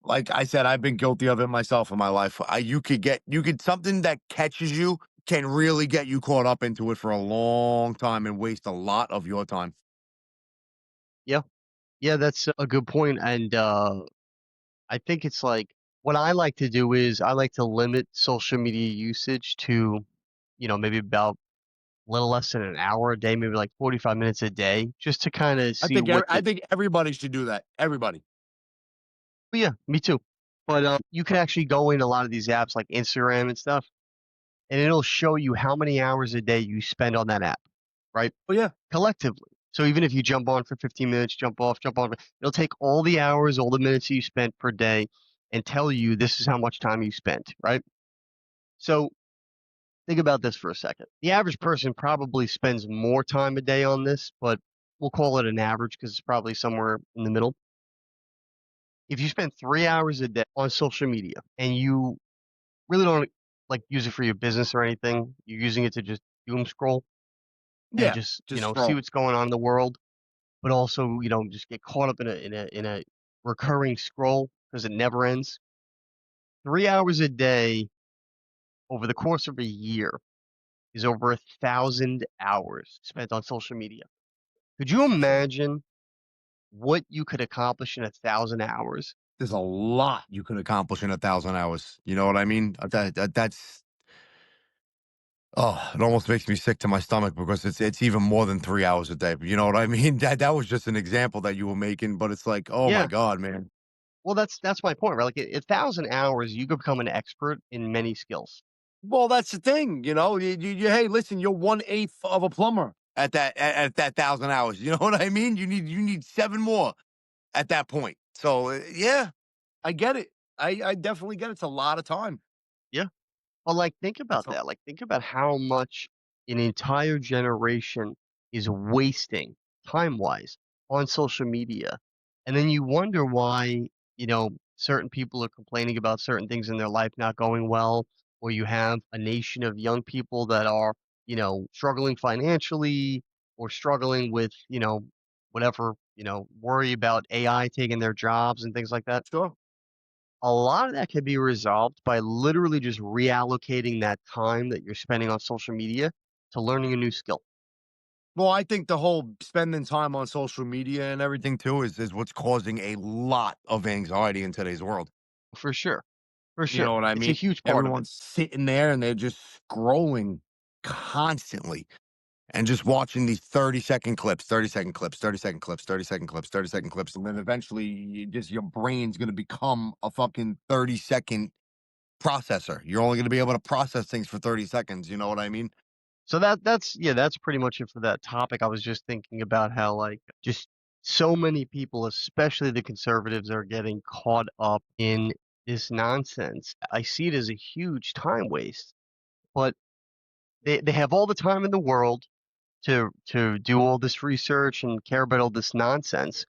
like I said, I've been guilty of it myself in my life. You could something that catches you can really get you caught up into it for a long time and waste a lot of your time. Yeah. Yeah, that's a good point, and, I think it's like what I like to do is I like to limit social media usage to, maybe about a little less than an hour a day, maybe like 45 minutes a day, just to kinda see what I the think everybody should do that. Everybody. oh, yeah, me too. But, you can actually go in a lot of these apps like Instagram and stuff, and it'll show you how many hours a day you spend on that app, right? Oh yeah. Collectively. So even if you jump on for 15 minutes, jump off, jump on, it'll take all the hours, all the minutes you spent per day and tell you this is how much time you spent, right? So think about this for a second. The average person probably spends more time a day on this, but we'll call it an average because it's probably somewhere in the middle. If you spend 3 hours a day on social media and you really don't like use it for your business or anything, you're using it to just doom scroll and Yeah. just, Just see scroll. what's going on in the world, but also, just get caught up in a recurring scroll because it never ends. 3 hours a day over the course of a year is over 1,000 hours spent on social media. Could you That's insane. imagine what you could accomplish in 1,000 hours? There's a lot you can accomplish in 1,000 hours. You know what I mean? That's, oh, it almost makes me sick to my stomach because it's even more than 3 hours a day. But you know what I mean? That was just an example that you were making, but it's like, oh my Yeah. god, man. Well, that's my point, right? Like 1,000 hours, you could become an expert in many skills Well, that's the thing, you know. Hey, listen, you're 1/8 of a plumber at that 1,000 hours. You know what I mean? You need seven more at that point. So yeah, I get it. I definitely get it. It's a lot of time. Yeah. Well, like, think It's about that. Like, think about how much an entire generation is wasting time-wise on social media. And then you wonder why, certain people are complaining about certain things in their life not going well, or you have a nation of young people that are, struggling financially or struggling with, whatever, worry about AI taking their jobs and things like that. sure. A lot of that can be resolved by literally just reallocating that time that you're spending on social media to learning a new skill. Well, I think the whole spending time on social media and everything too is what's causing a lot of anxiety in today's world. For sure. For You sure. know what I It's a mean? huge part of it. Everyone's sitting there and they're just scrolling constantly and just watching these 30-second clips, 30-second clips, 30-second clips, 30-second clips, 30-second clips. And then eventually your brain's going to become a fucking 30-second processor. You're only going to be able to process things for 30 seconds. You know what I mean? So that's yeah, that's pretty much it for that topic. I was just thinking about how like just so many people, especially the conservatives, are getting caught up in this nonsense. I see it as a huge time waste, but they have all the time in the world to do all this research and care about all this nonsense,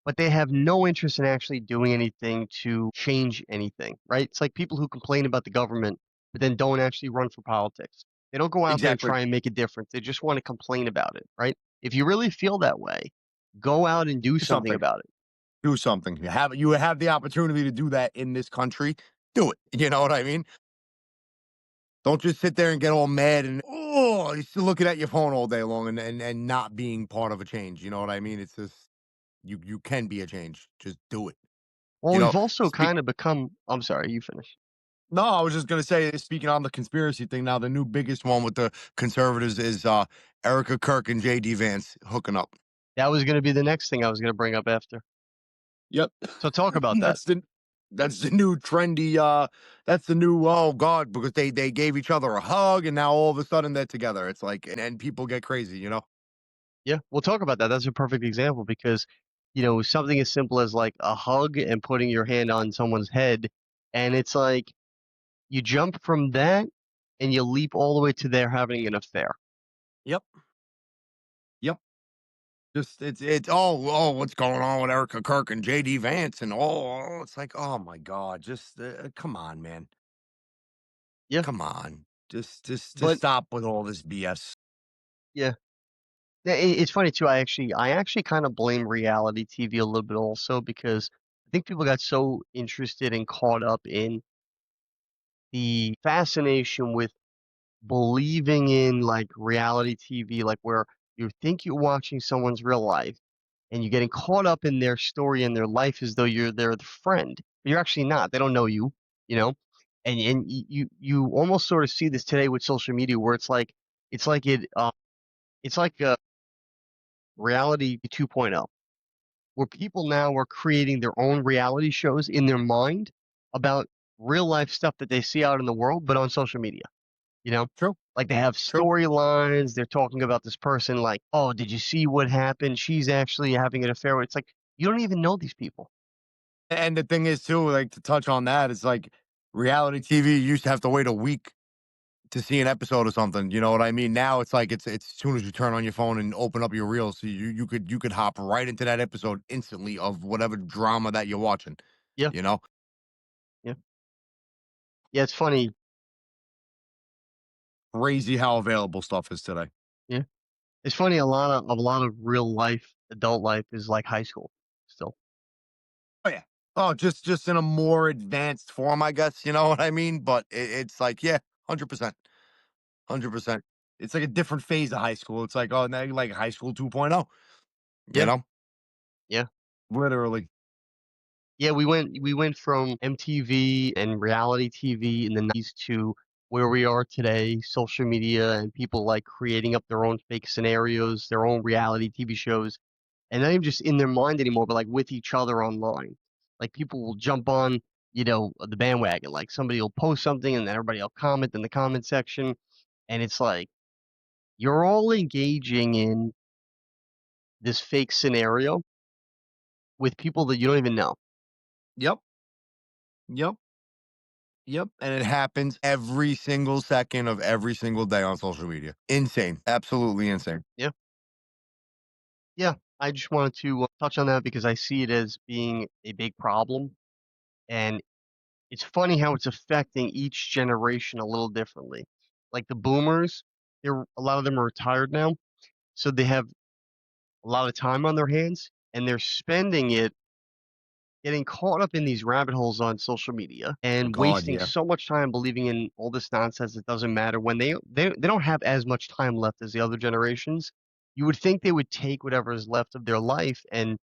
but they have no interest in actually doing anything to change anything, right? It's like people who complain about the government, but then don't actually run for politics. They don't go out there and Exactly. try and make a difference. They just want to complain about it, right? If you really feel that way, go out and do Do something something. about it. Do something. You have the opportunity to do that in this country. Do it. You know what I mean? Don't just sit there and get all mad and, oh, you're still looking at your phone all day long and not being part of a change. You know what I mean? It's just, you can be a change. Just do it. Well, You know, we've also speak. kind of become, I'm sorry, you finish. No, I was just gonna say, speaking on the conspiracy thing. Now, the new biggest one with the conservatives is Erica Kirk and JD Vance hooking up. That was going to be the next thing I was going to bring up after. Yep, So talk about that. that's the that's the new trendy. That's the new, oh god, because they gave each other a hug and now all of a sudden they're together. It's like, and people get crazy. You know. Yeah, we'll talk about that. That's a perfect example because, something as simple as like a hug and putting your hand on someone's head And it's like you jump from that and you leap all the way to they're having an affair. Yep. Yep. Just what's going on with Erica Kirk and JD Vance and it's like, oh my God, just come on, man. Yeah. Come on. Just But stop with all this BS. yeah. It's funny too. I actually kind of blame reality TV a little bit also because I think people got so interested and caught up in the fascination with believing in like reality TV, like where you think you're watching someone's real life and you're getting caught up in their story and their life as though you're their friend. But you're actually not. They don't know you, you know? And you almost sort of see this today with social media where it's like it's like a reality 2.0 where people now are creating their own reality shows in their mind about real life stuff that they see out in the world, but on social media. You know, True. like they have True. storylines. They're talking about this person, like, oh, did you see what happened? She's actually having an affair. It's like you don't even know these people. And the thing is too, like to touch on that, it's like reality TV you used to have to wait a week to see an episode or something. You know what I mean? Now it's like it's as soon as you turn on your phone and open up your reels, so you could hop right into that episode instantly of whatever drama that you're watching. Yeah, You know, yeah, yeah. It's funny. crazy how available stuff is today. Yeah, it's funny. A lot of real life, adult life is like high school still. Oh yeah. Oh, just in a more advanced form, I guess. You know what I mean? But it's like, yeah, 100%, 100%. It's like a different phase of high school. It's like, oh, now you like high school 2.0. You Yeah, know, yeah. literally. Yeah, we went from MTV and reality TV in the 90s to where we are today, social media and people like creating up their own fake scenarios, their own reality TV shows, and not even just in their mind anymore, but like with each other online. Like people will jump on, the bandwagon. Like somebody will post something and then everybody will comment in the comment section, and it's like you're all engaging in this fake scenario with people that you don't even know. Yep. Yep. Yep. And it happens every single second of every single day on social media. Insane. Absolutely insane. Yeah. Yeah, I just wanted to touch on that because I see it as being a big problem. And it's funny how it's affecting each generation a little differently. Like the boomers, a lot of them are retired now, so they have a lot of time on their hands and they're spending it getting caught up in these rabbit holes on social media Oh and God, wasting yeah. so much time believing in all this nonsense that doesn't matter when they don't have as much time left as the other generations. You would think they would take whatever is left of their life and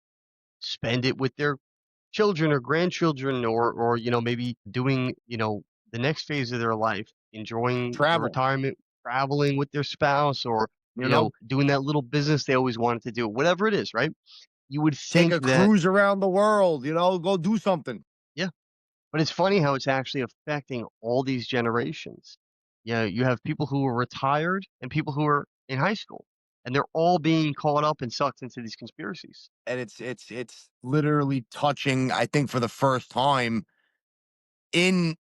spend it with their children or grandchildren or maybe doing the next phase of their life, enjoying the Travel. retirement, traveling with their spouse, or You know, doing that little business they always wanted to do, whatever it is, right? You would take think a that, cruise around the world. Go do something. yeah, but it's funny how it's actually affecting all these generations. You have people who are retired and people who are in high school, and they're all being caught up and sucked into these conspiracies. And it's literally touching, I think, for the first time in,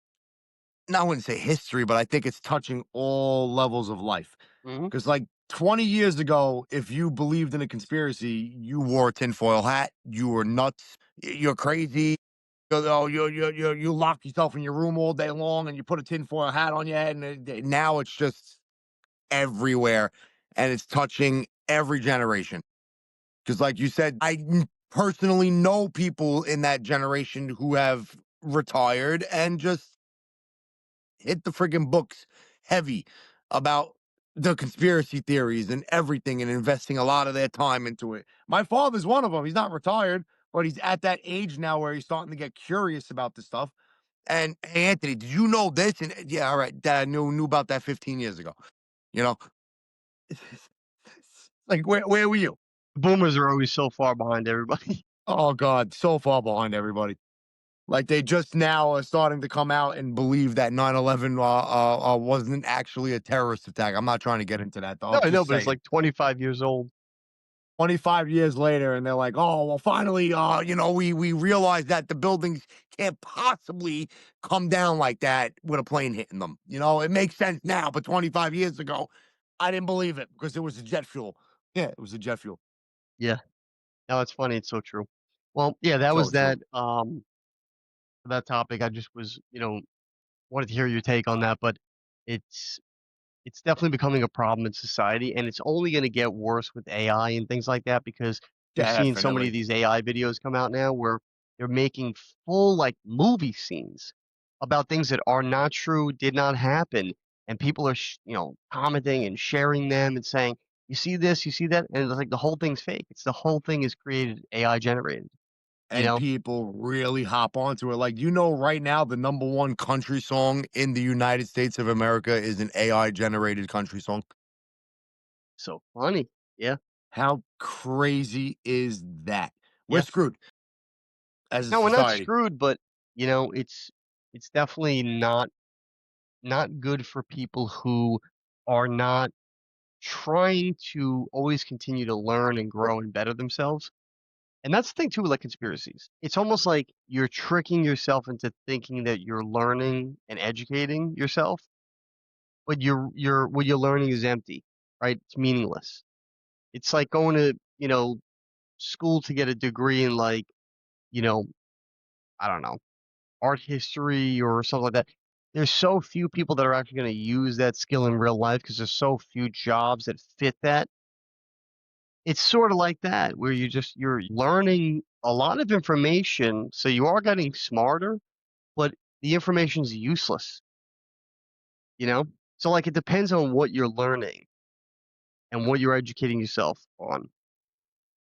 I wouldn't say history, but I think it's touching all levels of life. Hmm. Because like 20 years ago, if you believed in a conspiracy, you wore a tinfoil hat, you were nuts, you're crazy. You lock yourself in your room all day long and you put a tinfoil hat on your head, and now it's just everywhere, and it's touching every generation. Because, like you said, personally know people in that generation who have retired and just hit the friggin' books heavy about the conspiracy theories and everything and investing a lot of their time into it. My father's one of them. He's not retired, but he's at that age now where he's starting to get curious about this stuff. And hey, Anthony, did you know this? And yeah, all right, Dad, I knew about that 15 years ago. You know, like where were you? Boomers are always so far behind everybody. Oh God, so far behind everybody. Like they just now are starting to come out and believe that 9/11 wasn't actually a terrorist attack. I'm not trying to get into that though. No, I'm I know, just but it's saying. like 25 years old. 25 years later, and they're like, "Oh, well, finally, we realized that the buildings can't possibly come down like that with a plane hitting them." It makes sense now, but 25 years ago, I didn't believe it because it was a jet fuel. Yeah, it was a jet fuel. Yeah. No, it's funny. It's so true. Well, yeah, that So was true. that. For that topic, I just was, wanted to hear your take on that, but it's it's definitely becoming a problem in society, and it's only going to get worse with AI and things like that because you're seeing so many of Definitely. these AI videos come out now where they're making full like movie scenes about things that are not true, did not happen, and people are commenting and sharing them and saying, "You see this, you see that," and it's like the whole thing's fake. It's the whole thing is created AI generated. You And know, people really hop onto it. Like, right now, the number one country song in the United States of America is an AI generated country song. so funny. Yeah, How crazy is that? We're yeah. screwed as a No, we're not society. screwed, but it's definitely not good for people who are not trying to always continue to learn and grow and better themselves. And that's the thing too with like conspiracies. It's almost like you're tricking yourself into thinking that you're learning and educating yourself, but you're what you're learning is empty, right? It's meaningless. It's like going to, school to get a degree in like, you know, I don't know, art history or something like that. There's so few people that are actually going to use that skill in real life because there's so few jobs that fit that. It's sort of like that where you're learning a lot of information, so you are getting smarter, but the information's useless, you know? So like it depends on what you're learning and what you're educating yourself on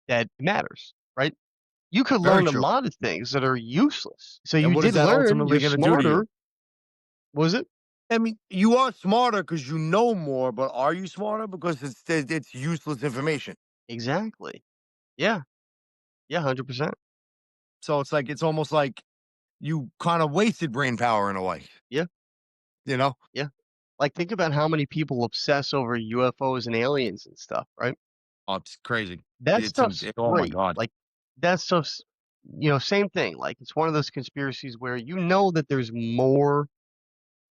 that matters, right? You could Very learn a true. lot of things that are useless. So And you what is did that learn, ultimately you're going to do to you? smarter, was it? I mean, you are smarter because you know more, but are you smarter because it's useless information? Exactly. Yeah. Yeah, 100%. So it's almost like you kind of wasted brain power in a way. Yeah, You know, yeah. Like, think about how many people obsess over UFOs and aliens and stuff, right? oh, it's crazy. That stuff's Oh my great. god, Like, that stuff's, same thing. Like, it's one of those conspiracies where you know that there's more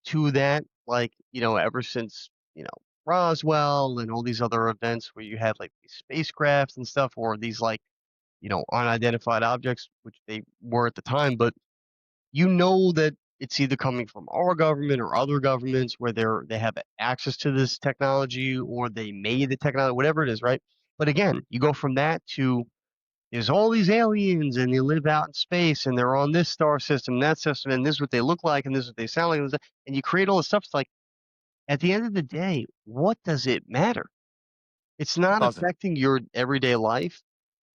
to that. Like, ever since, Roswell and all these other events where you had like these spacecrafts and stuff, or these like, unidentified objects, which they were at the time, but you know that it's either coming from our government or other governments where they have access to this technology or they made the technology, whatever it is, right? But again, you go from that to there's all these aliens and they live out in space and they're on this star system, that system, and this is what they look like and this is what they sound like, and you create all this stuff. It's like at the end of the day, what does it matter? It's it not doesn't. affecting your everyday life,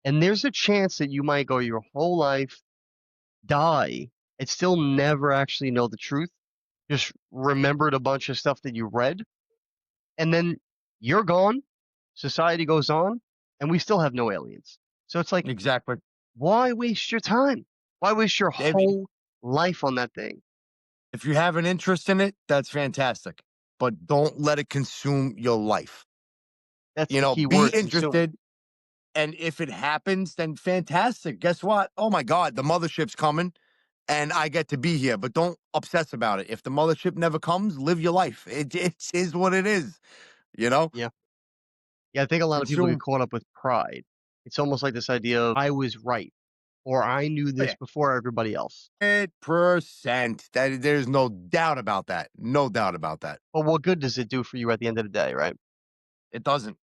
and there's a chance that you might go your whole life, die, and still never actually know the truth. Just remembered a bunch of stuff that you read, and then you're gone. Society goes on, and we still have no aliens. So it's like, Exactly. why waste your time? Why waste your If whole life on that thing? if you have an interest in it, that's fantastic, but don't let it consume your life. That's the key Be word, consume. interested. And if it happens, then fantastic. Guess what? Oh my God, the mothership's coming and I get to be here, but don't obsess about it. If the mothership never comes, live your life. It is what it is, you know? Yeah. Yeah, I think a lot of people get Consume caught up with pride. It's almost like this idea of I was right or I knew oh, this yeah, before everybody else. 100%. That there's no doubt about that. No doubt about that. But what good does it do for you at the end of the day, right? It doesn't.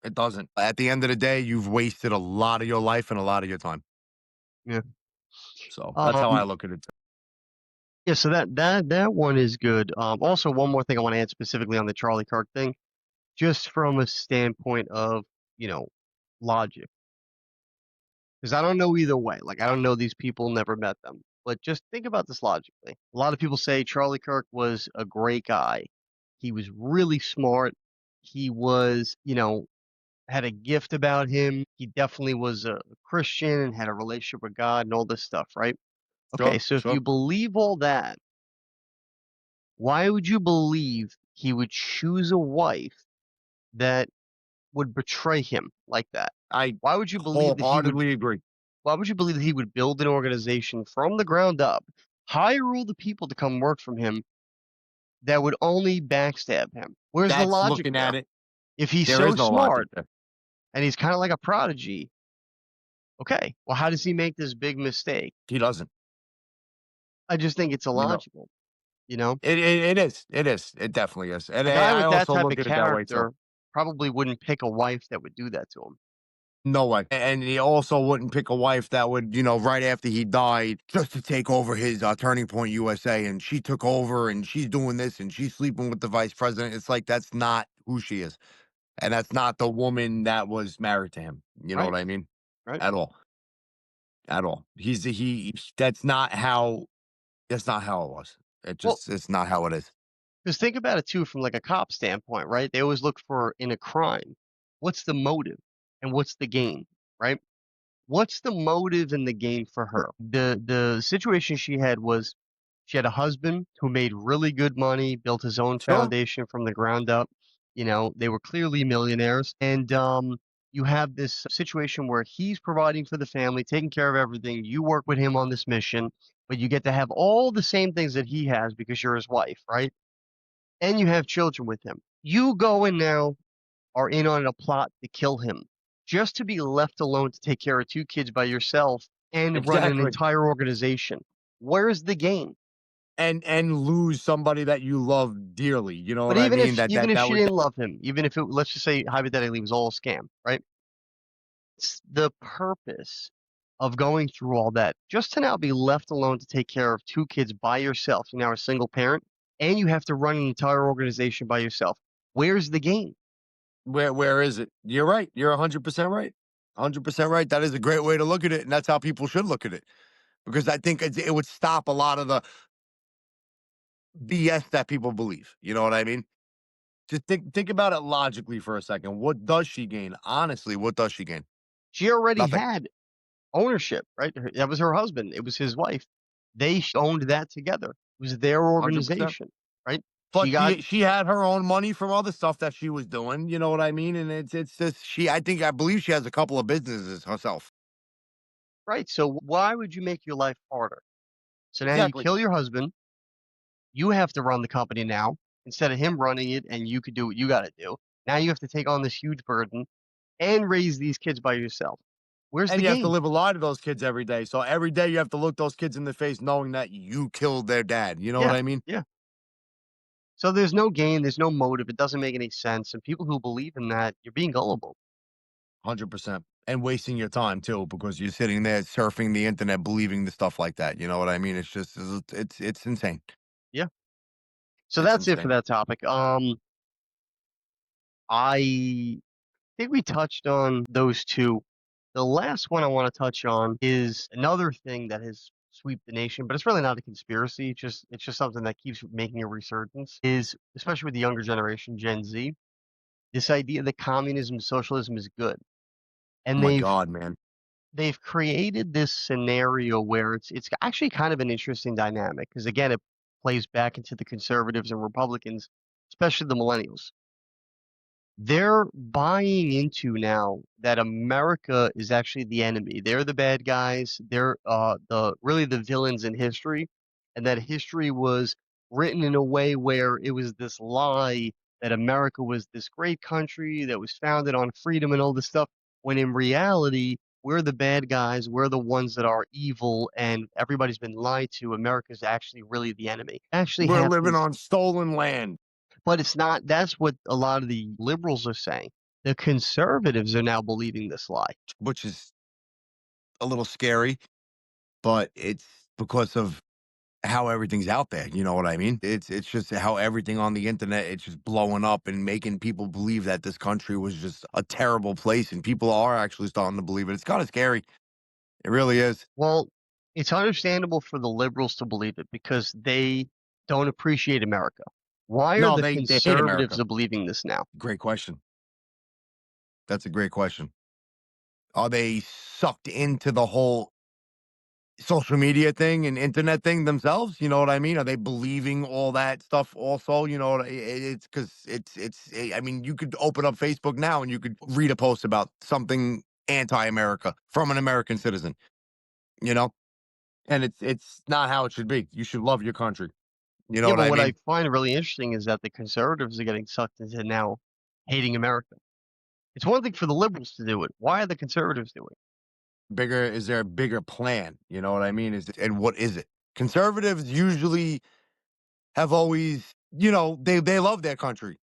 It doesn't. At the end of the day, you've wasted a lot of your life and a lot of your time. Yeah. So that's how I Um, look at it. yeah, so that one is good. Also one more thing I want to add specifically on the Charlie Kirk thing, just from a standpoint of, you know, logic. Because I don't know either way. Like I don't know these people, never met them. But just think about this logically. A lot of people say Charlie Kirk was a great guy. He was really smart. He was, had a gift about him. He definitely was a Christian and had a relationship with God and all this stuff, right? Okay, Sure, so if sure. you believe all that, why would you believe he would choose a wife that would betray him like that? I Why would you believe that he would wholeheartedly agree. why would you believe that he would build an organization from the ground up, hire all the people to come work from him that would only backstab him? Where's the That's logic looking there? at it. If he's There so is no logic smart there. and he's kinda like a prodigy, okay, well, how does he make this big mistake? He doesn't. I just think it's You know, illogical, you know? it is. It is. It definitely is. A And guy I with that also type look of at it that way too. character probably wouldn't pick a wife that would do that to him. No way. And he also wouldn't pick a wife that would, right after he died, just to take over his Turning Point USA. And she took over and she's doing this and she's sleeping with the vice president. It's like, that's not who she is. And that's not the woman that was married to him. You know Right, what I mean? right. At all. At all. That's not how it was. Well, It's not how it is. because think about it too from like a cop standpoint, right? They always look for in a crime, what's the motive and what's the gain, right? What's the motive and the gain for her? The situation she had was she had a husband who made really good money, built his own Sure. foundation from the ground up. You know, they were clearly millionaires. And you have this situation where he's providing for the family, taking care of everything. You work with him on this mission, but you get to have all the same things that he has because you're his wife, right? And you have children with him. You go in now are in on a plot to kill him just to be left alone to take care of two kids by yourself and run an Exactly. entire organization. Where's the gain? And lose somebody that you love dearly. You know But what I mean? even if That she would didn't love him, even if it let's just say hypothetically it was all a scam, right? It's the purpose of going through all that just to now be left alone to take care of two kids by yourself. You're now a single parent and you have to run an entire organization by yourself. Where's the gain? where is it? You're right. You're 100% right. 100% right. That is a great way to look at it, and that's how people should look at it. Because I think it would stop a lot of the BS that people believe. You know what I mean? Just think about it logically for a second. What does she gain? Honestly, what does she gain? She already Nothing. had ownership, right? That was her husband. It was his wife. They owned that together. It was their 100%. organization, right? She But got she had her own money from other stuff that she was doing. You know what I mean? And it's just I believe she has a couple of businesses herself. right. So why would you make your life harder? So now you Exactly. kill your husband. You have to run the company now instead of him running it, and you could do what you got to do. Now you have to take on this huge burden and raise these kids by yourself. Where's the And you have to gain? live a lie to those kids every day. So every day you have to look those kids in the face knowing that you killed their dad. You know what Yeah, I mean? yeah. So there's no gain, there's no motive. It doesn't make any sense. And people who believe in that, you're being gullible. 100%. And wasting your time too, because you're sitting there surfing the internet, believing the stuff like that. You know what I mean? It's insane. Yeah. So It's that's it for insane. that topic. I think we touched on those two. The last one I want to touch on is another thing that has swept the nation, but it's really not a conspiracy. It's just something that keeps making a resurgence. Is especially with the younger generation, Gen Z, this idea that communism and socialism is good, Oh and my they've God, man. they've created this scenario where it's actually kind of an interesting dynamic because again, it plays back into the conservatives and Republicans, especially the millennials. They're buying into now that America is actually the enemy. They're the bad guys. They're the really the villains in history, and that history was written in a way where it was this lie that America was this great country that was founded on freedom and all this stuff, when in reality, we're the bad guys. We're the ones that are evil, and everybody's been lied to. America's actually really the enemy. Actually We're living happens on stolen land, but it's not that's what a lot of the liberals are saying. The conservatives are now believing this lie. which is a little scary, but it's because of how everything's out there. You know what I mean? It's just how everything on the internet, it's just blowing up and making people believe that this country was just a terrible place, and people are actually starting to believe it. It's kind of scary. It really is. Well, it's understandable for the liberals to believe it because they don't appreciate America. Why are No, the they hate conservatives America. believing this now? Great question. That's a great question. Are they sucked into the whole social media thing and internet thing themselves? You know what I mean? Are they believing all that stuff also? You know, it's because I mean, you could open up Facebook now and you could read a post about something anti-America from an American citizen, you know? And it's not how it should be. You should love your country. You know Yeah, what but I what I mean? find really interesting is that the conservatives are getting sucked into now hating America. It's one thing for the liberals to do it. Why are the conservatives doing it? Bigger is there a bigger plan? You know what I mean? And what is it? Conservatives usually have always, they love their country.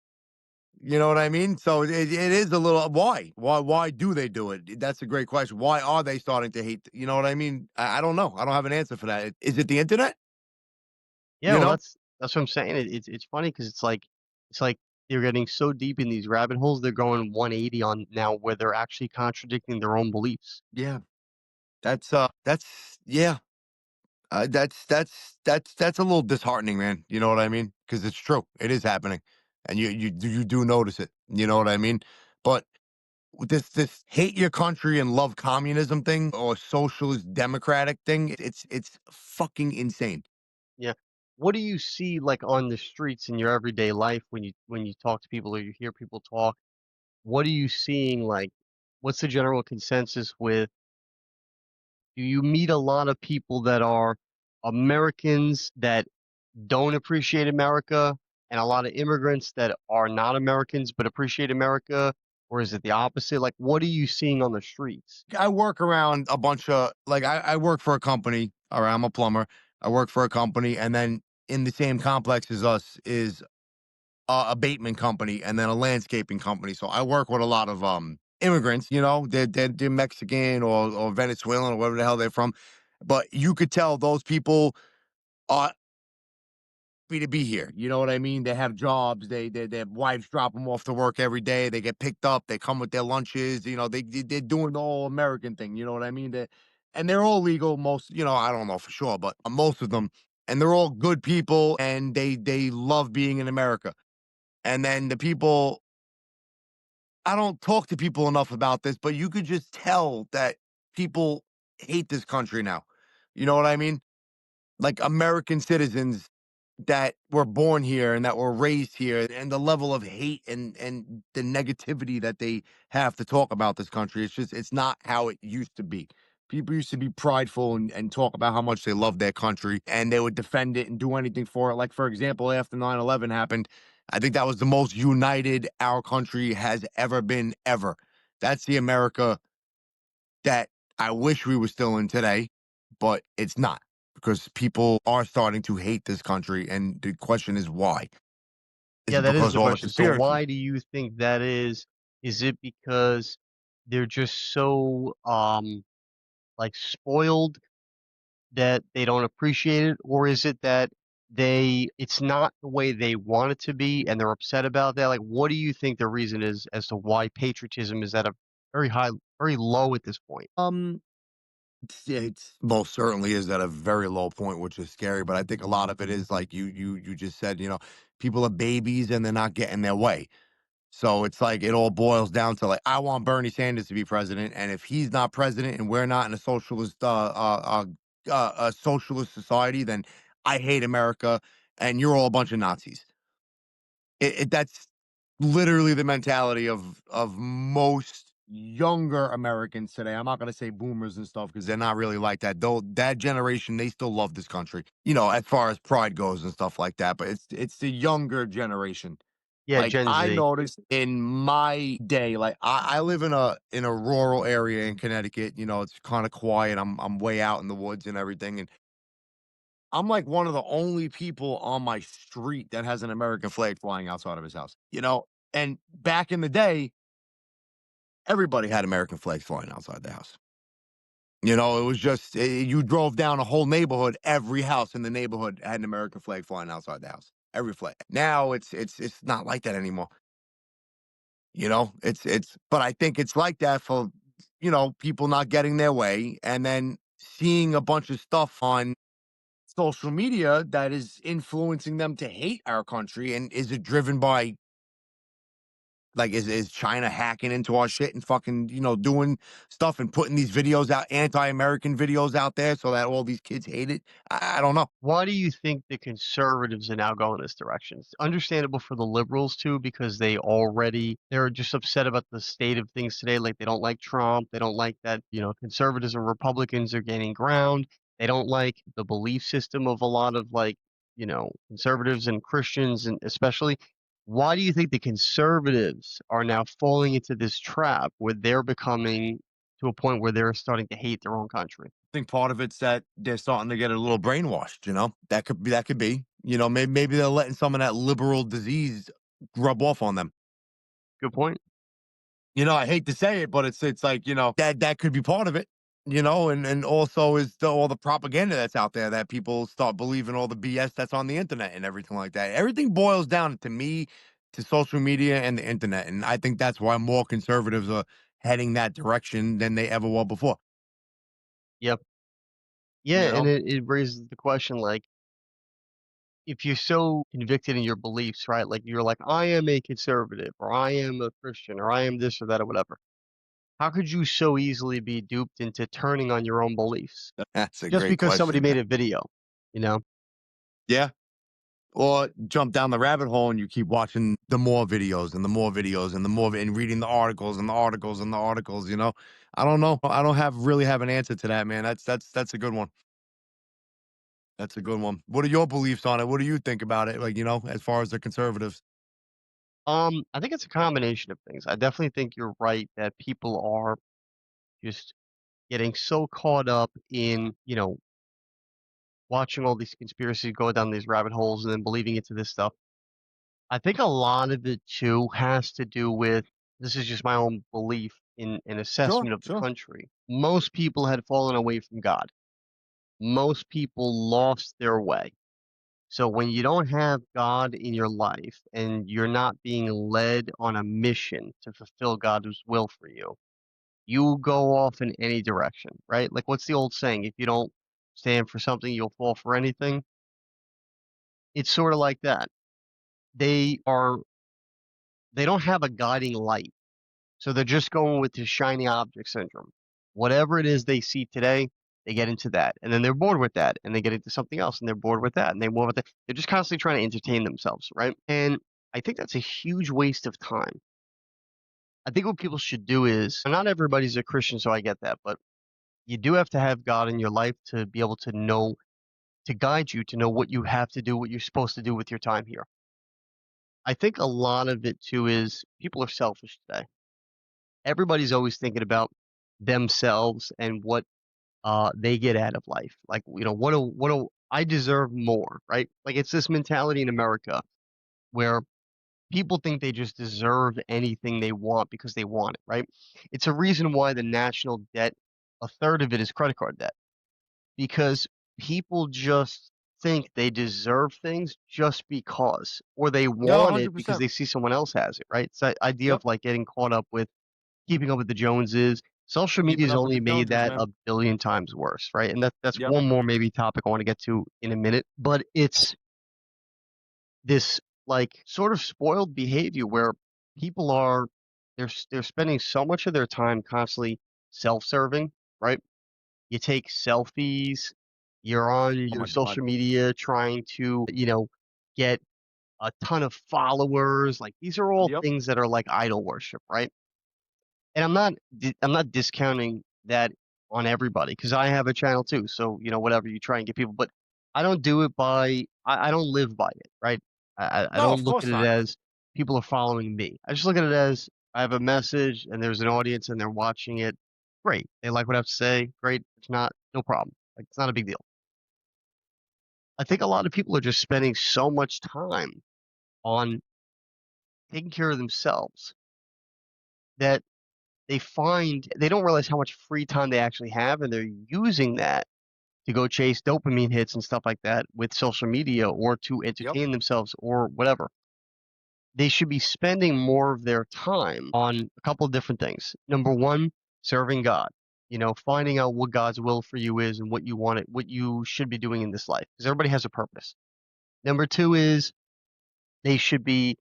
You know what I mean? So it is a little why do they do it? That's a great question. Why are they starting to hate? You know what I mean? I don't know. I don't have an answer for that. Is it the internet? Yeah, You well, know? that's what I'm saying. It's funny because it's like they're getting so deep in these rabbit holes. They're going 180 on now where they're actually contradicting their own beliefs. Yeah. That's yeah. That's a little disheartening, man. You know what I mean? Because it's true. It is happening, and you do notice it. You know what I mean? But with this hate your country and love communism thing or socialist democratic thing, it's fucking insane. Yeah. What do you see like on the streets in your everyday life when you talk to people or you hear people talk? What are you seeing like? What's the general consensus with? Do you meet a lot of people that are Americans that don't appreciate America and a lot of immigrants that are not Americans but appreciate America? Or is it the opposite? Like, what are you seeing on the streets? I work around a bunch of I work for a company. All right, I'm a plumber. I work for a company, and then in the same complex as us is a abatement company and then a landscaping company. So I work with a lot of immigrants. You know, they're Mexican or Venezuelan or wherever the hell they're from. But you could tell those people are happy to be here. You know what I mean? They have jobs. Their wives drop them off to work every day. They get picked up. They come with their lunches. You know, they're doing the whole American thing. You know what I mean? And they're all legal. Most, I don't know for sure, but most of them, and they're all good people, and they love being in America. And then the people, I don't talk to people enough about this, but you could just tell that people hate this country now. You know what I mean? Like American citizens that were born here and that were raised here, and the level of hate and the negativity that they have to talk about this country. It's not how it used to be. People used to be prideful and talk about how much they love their country and they would defend it and do anything for it. Like, for example, after 9/11 happened, I think that was the most united our country has ever been, ever. That's the America that I wish we were still in today, but it's not because people are starting to hate this country. And the question is why? Is Yeah, it that is because the of all the question. So conspiracies? why do you think that is? Is it because they're just so like spoiled that they don't appreciate it, or is it that it's not the way they want it to be and they're upset about that? Like, what do you think the reason is as to why patriotism is at a very high, very low at this point? It's most certainly is at a very low point, which is scary. But I think a lot of it is like you just said. People are babies and they're not getting their way. So it's like it all boils down to like I want Bernie Sanders to be president, and if he's not president and we're not in a socialist society, then I hate America, and you're all a bunch of Nazis. That's literally the mentality of most younger Americans today. I'm not gonna say boomers and stuff because they're not really like that. Though that generation, they still love this country, as far as pride goes and stuff like that. But it's the younger generation. Yeah, Like Gen I Z. noticed in my day, like I live in a rural area in Connecticut. It's kind of quiet. I'm way out in the woods and everything. And I'm like one of the only people on my street that has an American flag flying outside of his house. And back in the day, everybody had American flags flying outside the house. It was just you drove down a whole neighborhood, every house in the neighborhood had an American flag flying outside the house. Every flag. Now it's not like that anymore. But I think it's like that for people not getting their way and then seeing a bunch of stuff on social media that is influencing them to hate our country. And is it driven by Like, is China hacking into our shit and fucking, doing stuff and putting these videos out, anti-American videos out there so that all these kids hate it? I don't know. Why do you think the conservatives are now going this direction? It's understandable for the liberals too, because they're just upset about the state of things today. Like they don't like Trump. They don't like that, conservatives and Republicans are gaining ground. They don't like the belief system of a lot of conservatives and Christians and especially. Why do you think the conservatives are now falling into this trap where they're becoming to a point where they're starting to hate their own country? Think part of it's that they're starting to get a little brainwashed, That could be. Maybe they're letting some of that liberal disease rub off on them. Good point. I hate to say it, but it's like, that could be part of it. And also is all the propaganda that's out there that people start believing all the BS that's on the internet and everything like that. Everything boils down to me to social media and the internet. And I think that's why more conservatives are heading that direction than they ever were before. Yep. You Yeah, and know? it raises the question, like, if you're so convicted in your beliefs, right? Like you're like, I am a conservative, or I am a Christian, or I am this or that, or whatever. How could you so easily be duped into turning on your own beliefs That's a just great because somebody question, made man. a video? You know? Yeah. Or jump down the rabbit hole and you keep watching the more videos and the more videos and the more and reading the articles and the articles and the articles. I don't know. I don't have an answer to that, man. That's a good one. That's a good one. What are your beliefs on it? What do you think about it? Like, as far as the conservatives. I think it's a combination of things. I definitely think you're right that people are just getting so caught up in, watching all these conspiracies go down these rabbit holes and then believing into this stuff. I think a lot of it too has to do with this is just my own belief in an Sure, assessment of the sure. country. Most people had fallen away from God. Most people lost their way. So when you don't have God in your life and you're not being led on a mission to fulfill God's will for you, you go off in any direction, right? Like what's the old saying? If you don't stand for something, you'll fall for anything. It's sort of like that. They are they don't have a guiding light. So they're just going with the shiny object syndrome. Whatever it is they see today, they get into that. And then they're bored with that. And they get into something else and they're bored with that. And they move with that. They're just constantly trying to entertain themselves, right? And I think that's a huge waste of time. I think what people should do is, not everybody's a Christian, so I get that, but you do have to have God in your life to be able to know, to guide you, to know what you have to do, what you're supposed to do with your time here. I think a lot of it too is people are selfish today. Everybody's always thinking about themselves and what they get out of life. Like, what do I deserve more, right? Like it's this mentality in America where people think they just deserve anything they want because they want it, right? It's a reason why the national debt, a third of it is credit card debt, because people just think they deserve things just because, or they Yeah, want it because 100%. they see someone else has it, right? It's that idea of Yep. like getting caught up with keeping up with the Joneses. Social media Keeping has up with only the made Joneses, that man. a billion times worse, right? And that's Yep. one more maybe topic I want to get to in a minute. But it's this like sort of spoiled behavior where people are they're spending so much of their time constantly self-serving, right? You take selfies, you're on Oh your my God. social media trying to, get a ton of followers. Like these are all Yep. things that are like idol worship, right? And I'm not discounting that on everybody because I have a channel too. So, whatever you try and get people, but I don't do it I don't live by it, right? I No, don't of look at course it not. as people are following me. I just look at it as I have a message and there's an audience and they're watching it. Great. They like what I have to say. Great. If not, no problem. Like it's not a big deal. I think a lot of people are just spending so much time on taking care of themselves that they don't realize how much free time they actually have, and they're using that to go chase dopamine hits and stuff like that with social media or to Yep. entertain themselves or whatever. They should be spending more of their time on a couple of different things. Number one, serving God. Finding out what God's will for you is and what you should be doing in this life, because everybody has a purpose. Number two is they should be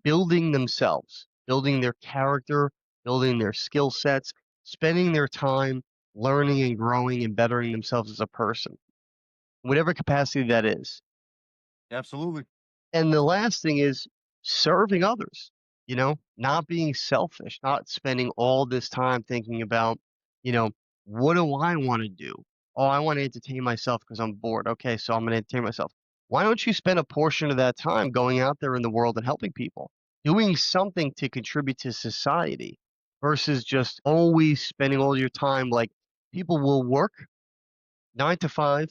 building themselves. building their character, building their skill sets, spending their time learning and growing and bettering themselves as a person, whatever capacity that is. Absolutely. And the last thing is serving others, not being selfish, not spending all this time thinking about, you know, what do I want to do? Oh, I want to entertain myself because I'm bored. Okay, so I'm going to entertain myself. Why don't you spend a portion of that time going out there in the world and helping people, doing something to contribute to society versus just always spending all your time like people will work 9 to 5,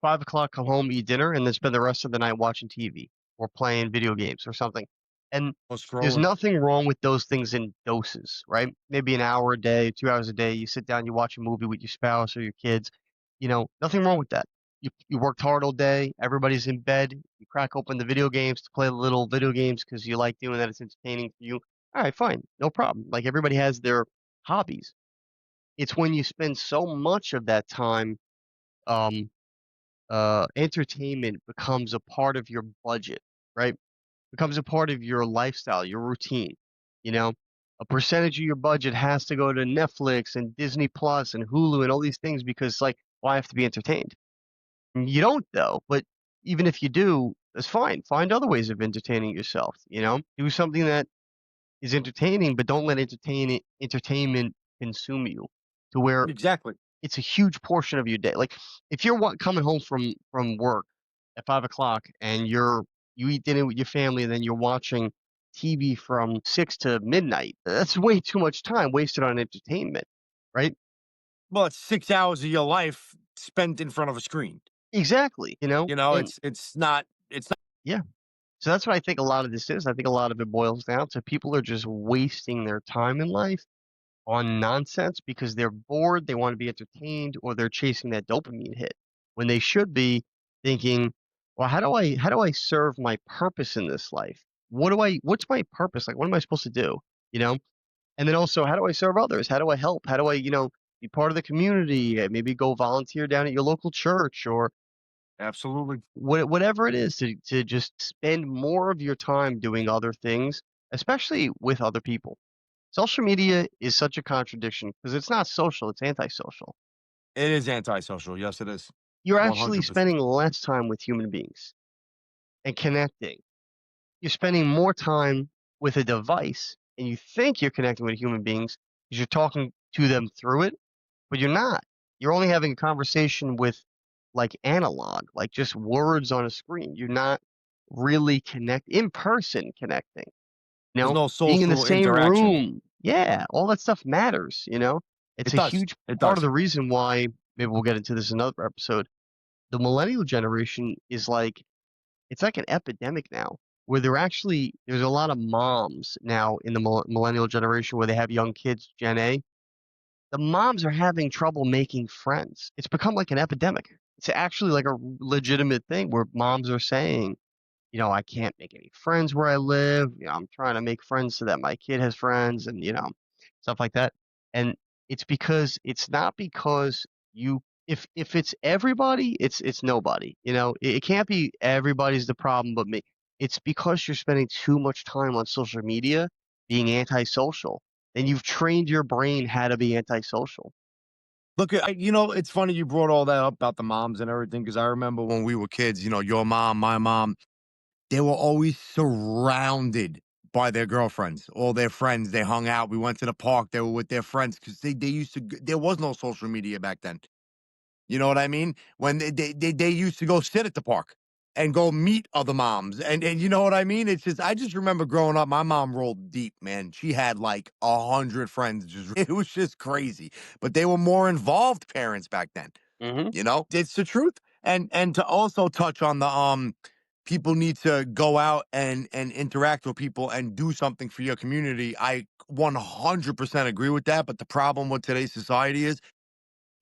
5 o'clock, come home, eat dinner, and then spend the rest of the night watching TV or playing video games or something. And Or there's scrolling. nothing wrong with those things in doses, right? Maybe an hour a day, 2 hours a day. You sit down, you watch a movie with your spouse or your kids. Nothing wrong with that. You worked hard all day. Everybody's in bed. You crack open the video games to play the little video games because you like doing that. It's entertaining for you. All right, fine, no problem. Like everybody has their hobbies. It's when you spend so much of that time um, entertainment becomes a part of your budget, right? Becomes a part of your lifestyle, your routine. You know, a percentage of your budget has to go to Netflix and Disney Plus and Hulu and all these things because, like, well, I have to be entertained. And you don't, though. But even if you do, that's fine. Find other ways of entertaining yourself. Do something that is entertaining, but don't let entertainment consume you to where Exactly. it's a huge portion of your day. Like if you're coming home from work at 5 o'clock and you eat dinner with your family and then you're watching TV from 6 to midnight, that's way too much time wasted on entertainment, right? Well, it's 6 hours of your life spent in front of a screen. Exactly. And It's not yeah, so that's what I think a lot of this is. I think a lot of it boils down to people are just wasting their time in life on nonsense because they're bored, they want to be entertained, or they're chasing that dopamine hit when they should be thinking, well, how do I serve my purpose in this life? What's my purpose? Like, what am I supposed to do? You know? And then also, how do I serve others? How do I help? How do I, be part of the community? Maybe go volunteer down at your local church or absolutely. whatever it is to just spend more of your time doing other things, especially with other people. Social media is such a contradiction because it's not social, it's antisocial. It is antisocial. Yes, it is. You're actually 100%. spending less time with human beings and connecting. You're spending more time with a device and you think you're connecting with human beings because you're talking to them through it, but you're not. You're only having a conversation with like analog, like just words on a screen. You're not really in person connecting. There's no Being in the social same interaction. room. Yeah, all that stuff matters. It's It a does. huge It part of does. the reason why maybe we'll get into this in another episode. The millennial generation is like it's like an epidemic now where there's a lot of moms now in the millennial generation where they have young kids, Gen A. The moms are having trouble making friends. It's become like an epidemic. It's actually like a legitimate thing where moms are saying, I can't make any friends where I live. I'm trying to make friends so that my kid has friends and, stuff like that. And it's not because if it's everybody, it's nobody. It can't be everybody's the problem but me. It's because you're spending too much time on social media being antisocial and you've trained your brain how to be antisocial. Look, it's funny you brought all that up about the moms and everything because I remember when we were kids, your mom, my mom, they were always surrounded by their girlfriends, all their friends. They hung out. We went to the park. They were with their friends because they used to. There was no social media back then. You know what I mean? When they used to go sit at the park and go meet other moms, and you know what I mean? It's just I just remember growing up, my mom rolled deep, man. She had like 100 friends. Just it was just crazy. But they were more involved parents back then. Hmm. It's the truth. And to also touch on the people need to go out and interact with people and do something for your community. I 100% agree with that. But the problem with today's society is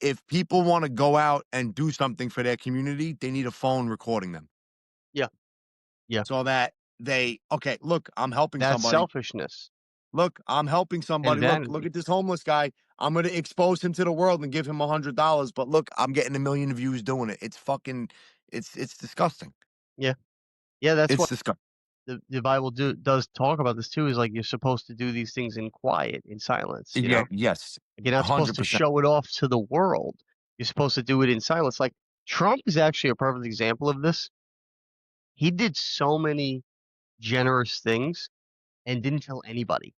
if people want to go out and do something for their community, they need a phone recording them Yeah. Yeah. so that okay, look, I'm helping That's somebody. selfishness Look, I'm helping and somebody. Look vanity. at this homeless guy. I'm going to expose him to the world and give him $100. But look, I'm getting a million views doing it. It's fucking, it's disgusting. Yeah. Yeah. That's It's what disgusting. the Bible does talk about this too, is like you're supposed to do these things in quiet, in silence, you Yeah, know? yes, Like, you're not supposed to 100%. show it off to the world. You're supposed to do it in silence. Like Trump is actually a perfect example of this. He did so many generous things and didn't tell anybody.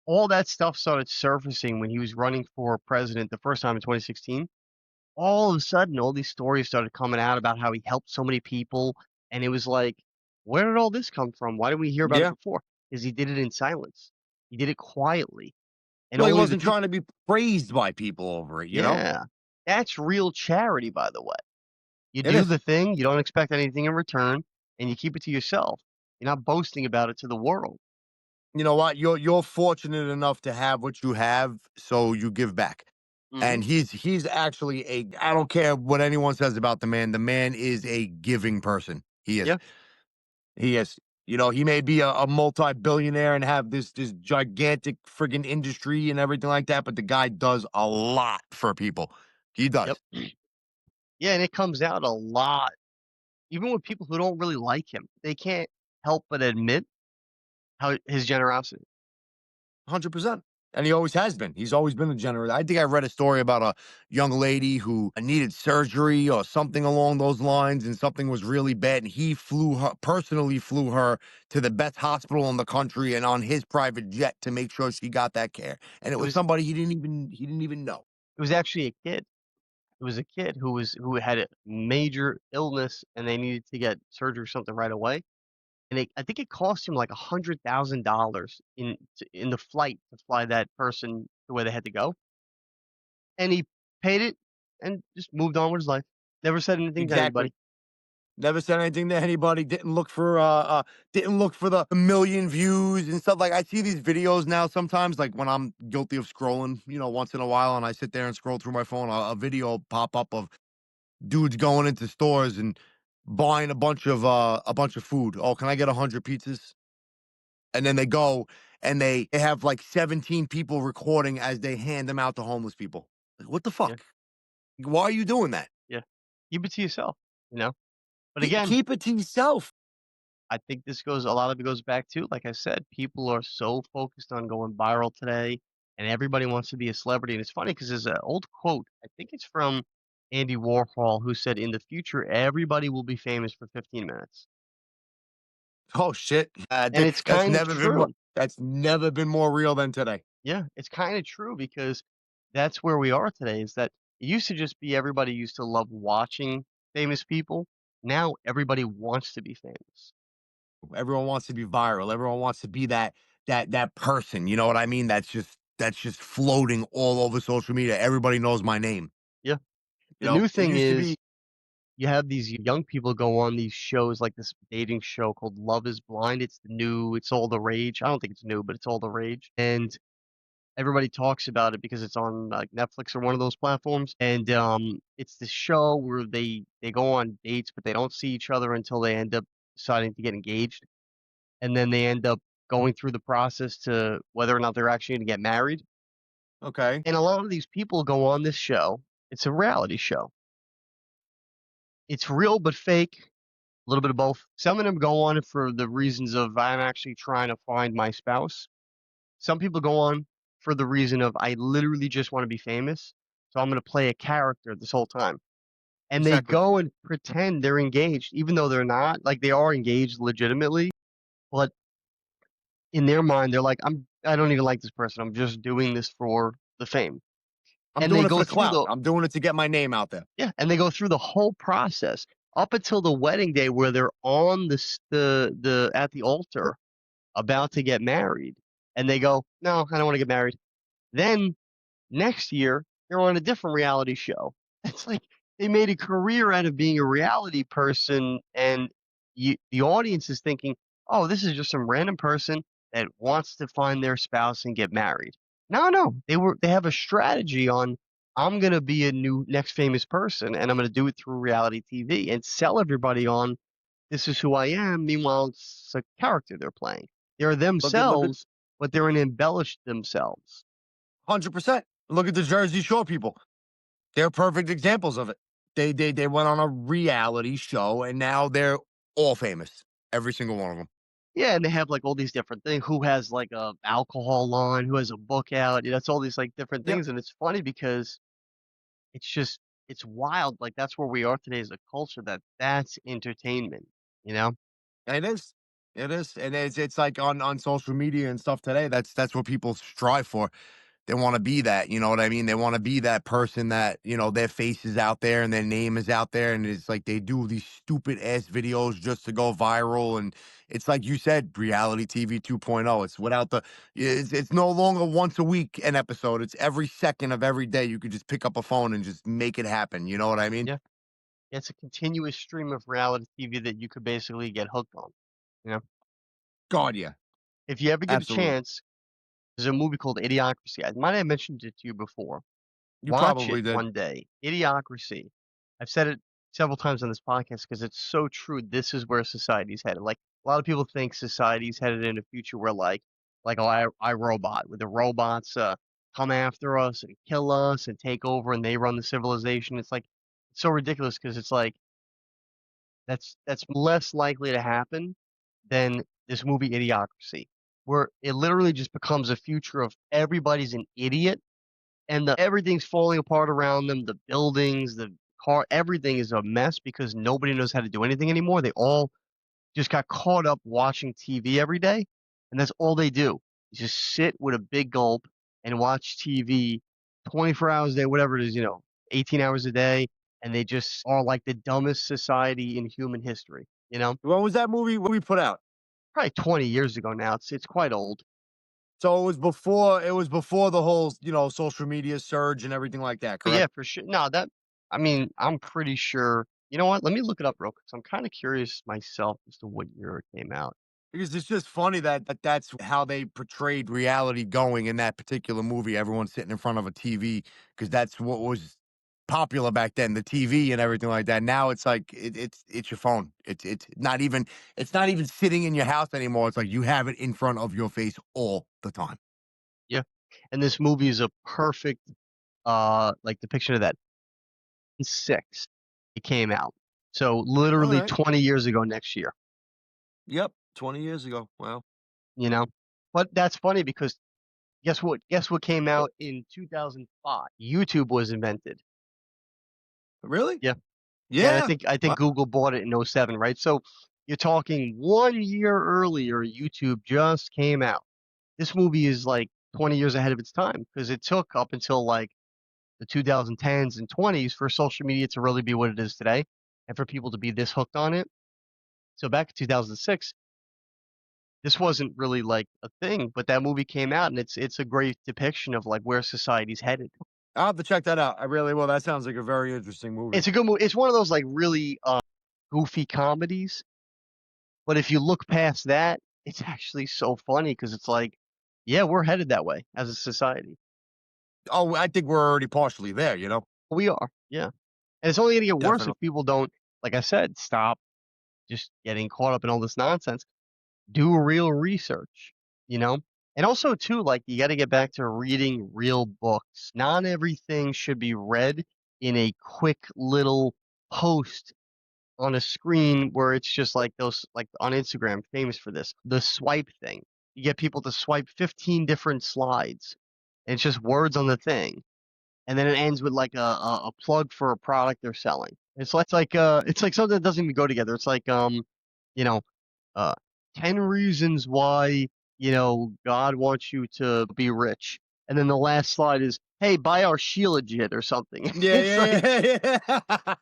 All that stuff started surfacing when he was running for president the first time in 2016. All of a sudden, all these stories started coming out about how he helped so many people, and it was like, where did all this come from? Why didn't we hear about it Yeah. before? Because he did it in silence. He did it quietly, and Well, he only the wasn't trying people. to be praised by people over it, you know? Yeah, that's real charity, by the way. You It do is. the thing, you don't expect anything in return, and you keep it to yourself. You're not boasting about it to the world. You know what? You're fortunate enough to have what you have, so you give back. Hmm. And he's actually a I don't care what anyone says about the man. The man is a giving person. He is. Yeah, He is. You know, he may be a multi-billionaire and have this gigantic friggin' industry and everything like that, but the guy does a lot for people. He yep. does. Yeah, and it comes out a lot, even with people who don't really like him. They can't help but admit how his generosity. 100%. And he always has been. He's always been a generous. I think I read a story about a young lady who needed surgery or something along those lines, and something was really bad. And he personally flew her to the best hospital in the country and on his private jet to make sure she got that care. And it It was was somebody he didn't even know. it was actually a kid. It was a kid who had a major illness and they needed to get surgery or something right away. And I think it cost him like $100,000 in the flight to fly that person to where they had to go. And he paid it and just moved on with his life. Never said anything to Exactly. anybody. Never said anything to anybody. Didn't look for the million views and stuff. Like I see these videos now sometimes, like when I'm guilty of scrolling, once in a while, and I sit there and scroll through my phone, a video will pop up of dudes going into stores and buying a bunch of food. Oh, can I get 100 pizzas? And then they go and they have like 17 people recording as they hand them out to homeless people. Like, what the Yeah, fuck? Why are you doing that? yeah. Keep it to yourself, you know? But Keep, again, keep it to yourself. I think a lot of it goes back to, like I said, people are so focused on going viral today and everybody wants to be a celebrity. And it's funny because there's an old quote, I think it's from Andy Warhol, who said, in the future, everybody will be famous for 15 minutes. Oh shit. And it's That's kind of never been more true. real than today. Yeah, it's kind of true because that's where we are today is that it used to just be everybody used to love watching famous people. Now everybody wants to be famous. Everyone wants to be viral. Everyone wants to be that person. You know what I mean? That's just floating all over social media. Everybody knows my name. Yeah. You The know, new it thing used to be is you have these young people go on these shows like this dating show called Love is Blind. It's all the rage. I don't think it's new, but it's all the rage. And everybody talks about it because it's on like Netflix or one of those platforms. And it's this show where they go on dates, but they don't see each other until they end up deciding to get engaged. And then they end up going through the process to whether or not they're actually going to get married. okay. And a lot of these people go on this show. It's a reality show. It's real but fake. A little bit of both. Some of them go on for the reasons of I'm actually trying to find my spouse. Some people go on for the reason of I literally just want to be famous, so I'm going to play a character this whole time. And they Exactly. go and pretend they're engaged, even though they're not. Like they are engaged legitimately, but in their mind, they're like, I don't even like this person. I'm just doing this for the fame. I'm And they doing it for go the through clout. the I'm doing it to get my name out there. Yeah, and they go through the whole process up until the wedding day where they're on the at the altar about to get married, and they go, "No, I don't want to get married." Then next year, they're on a different reality show. It's like they made a career out of being a reality person, and the audience is thinking, "Oh, this is just some random person that wants to find their spouse and get married." No, no, they have a strategy on. I'm gonna be a new next famous person, and I'm gonna do it through reality TV and sell everybody on this is who I am. Meanwhile, it's a character they're playing. They're Look at themselves, but they're an embellished themselves. 100%. Look at the Jersey Shore people. They're perfect examples of it. They went on a reality show and now they're all famous. Every single one of them. Yeah, and they have, like, all these different things. Who has, like, a alcohol line, who has a book out, it's all these, like, different Yep. things, and it's funny because it's just it's wild, like, that's where we are today as a culture that's entertainment, you know? It is. It is. And it's like on social media and stuff today, that's what people strive for. They wanna be that, you know what I mean? They wanna be that person that, their face is out there and their name is out there, and it's like they do these stupid ass videos just to go viral, and it's like you said, reality TV 2.0. It's without the it's no longer once a week an episode, it's every second of every day. You could just pick up a phone and just make it happen, you know what I mean? Yeah. It's a continuous stream of reality TV that you could basically get hooked on, you know? God, yeah. If you ever get a Absolutely. chance, there's a movie called Idiocracy. I might have mentioned it to you before. You Watch it probably did. one day. Idiocracy. I've said it several times on this podcast because it's so true. This is where society's headed. Like a lot of people think society's headed in a future where like I Robot, where the robots come after us and kill us and take over and they run the civilization. It's like it's so ridiculous because it's like that's less likely to happen than this movie Idiocracy, where it literally just becomes a future of everybody's an idiot and everything's falling apart around them. The buildings, the car, everything is a mess because nobody knows how to do anything anymore. They all just got caught up watching TV every day, and that's all they do. Just sit with a big gulp and watch TV 24 hours a day, whatever it is, 18 hours a day, and they just are like the dumbest society in human history, When was that movie when we put out? Probably 20 years ago now. It's quite old. So it was before the whole, social media surge and everything like that, But yeah, correct? for sure. No, I mean, I'm pretty sure. You know what? Let me look it up real quick. 'Cause I'm kind of curious myself as to what year it came out. Because it's just funny that's how they portrayed reality going in that particular movie. Everyone sitting in front of a TV because that's what was popular back then, the TV and everything like that. Now it's like it's your phone. It's not even sitting in your house anymore. It's like you have it in front of your face all the time. Yeah, and this movie is a perfect, like depiction of that. Six, it came out. So All literally right. 20 years ago next year. Yep. 20 years ago. Wow. You know, but that's funny because guess what? Guess what came out in 2005? YouTube was invented. Really? Yeah. Yeah, and I Yeah. think I Wow. think Google bought it in '07, right? So you're talking 1 year earlier, YouTube just came out. This movie is like 20 years ahead of its time because it took up until like the 2010s and 20s for social media to really be what it is today and for people to be this hooked on it. So back in 2006, this wasn't really like a thing, but that movie came out and it's a great depiction of like where society's headed. I'll have to check that out. I really will. That sounds like a very interesting movie. It's a good movie. It's one of those like really goofy comedies. But if you look past that, it's actually so funny because it's like, yeah, we're headed that way as a society. Oh, I think we're already partially there, We are, yeah. And it's only going to get worse if Definitely. people don't, like I said, stop just getting caught up in all this nonsense. Do real research, you know? And also, too, like, you got to get back to reading real books. Not everything should be read in a quick little post on a screen where it's just like those, like on Instagram, famous for this, the swipe thing. You get people to swipe 15 different slides, and it's just words on the thing, and then it ends with like a plug for a product they're selling. It's like something that doesn't even go together. It's like you know, uh, 10 reasons why God wants you to be rich, and then the last slide is, hey, buy our Shilajit or something. Yeah, It's like yeah, yeah, yeah.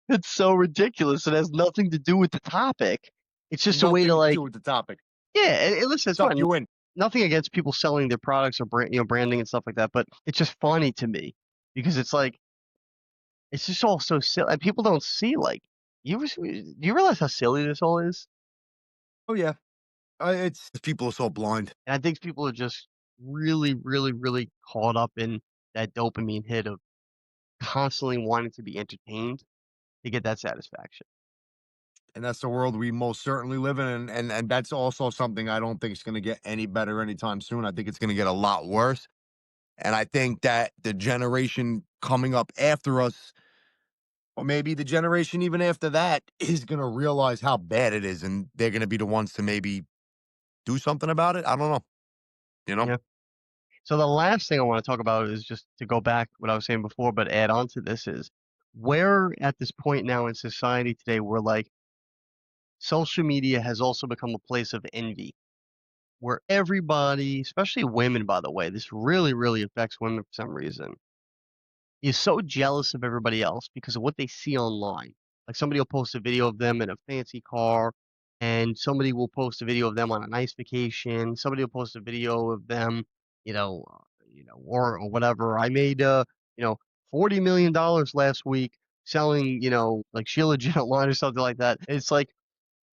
it's so ridiculous. It has nothing to do with the topic. It's just a way to Nothing to like, do with the topic. yeah. And listen, it's Suck fine. you in. Nothing against people selling their products or branding and stuff like that, but it's just funny to me because it's like it's just all so silly, and people don't see like do you realize how silly this all is? Oh, yeah. It's people are so blind. And I think people are just really, really, really caught up in that dopamine hit of constantly wanting to be entertained to get that satisfaction. And that's the world we most certainly live in, and that's also something I don't think is gonna get any better anytime soon. I think it's gonna get a lot worse, and I think that the generation coming up after us Or maybe the generation even after that is gonna realize how bad it is, and they're gonna be the ones to maybe do something about it. I don't know, you know? Yeah. So the last thing I want to talk about is just to go back what I was saying before, but add on to this is where at this point now in society today, where like social media has also become a place of envy, where everybody, especially women, by the way, this really, really affects women for some reason, is so jealous of everybody else because of what they see online. Like somebody will post a video of them in a fancy car, and somebody will post a video of them on a nice vacation. Somebody will post a video of them, or whatever. I made $40 million last week selling, like Sheila Jet line or something like that. It's like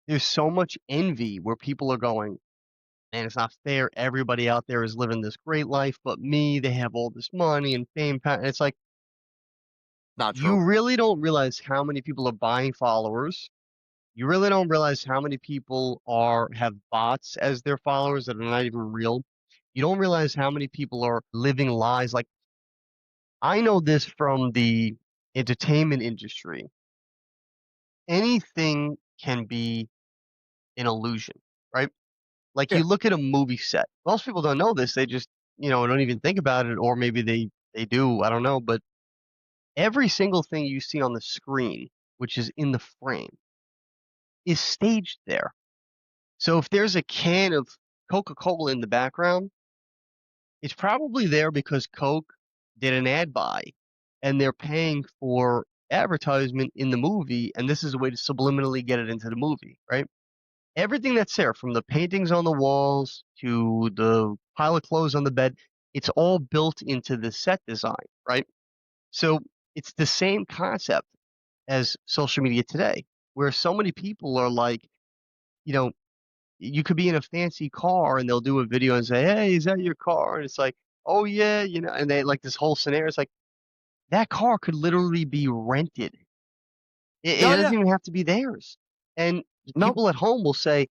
there's so much envy where people are going, and it's not fair. Everybody out there is living this great life, but me, they have all this money and fame. And it's like Not you true. really don't realize how many people are buying followers. You really don't realize how many people have bots as their followers that are not even real. You don't realize how many people are living lies. Like I know this from the entertainment industry. Anything can be an illusion, right? Like Yeah. you look at a movie set. Most people don't know this. They just, don't even think about it, or maybe they do. I don't know, but every single thing you see on the screen, which is in the frame, is staged there. So if there's a can of Coca-Cola in the background, it's probably there because Coke did an ad buy and they're paying for advertisement in the movie, and this is a way to subliminally get it into the movie, right? Everything that's there, from the paintings on the walls to the pile of clothes on the bed, it's all built into the set design, right? So it's the same concept as social media today, where so many people are like, you know, you could be in a fancy car and they'll do a video and say, "Hey, is that your car?" And it's like, "Oh yeah," and they like this whole scenario. It's like that car could literally be rented. It Oh, doesn't yeah. even have to be theirs. And Nope. people at home will say,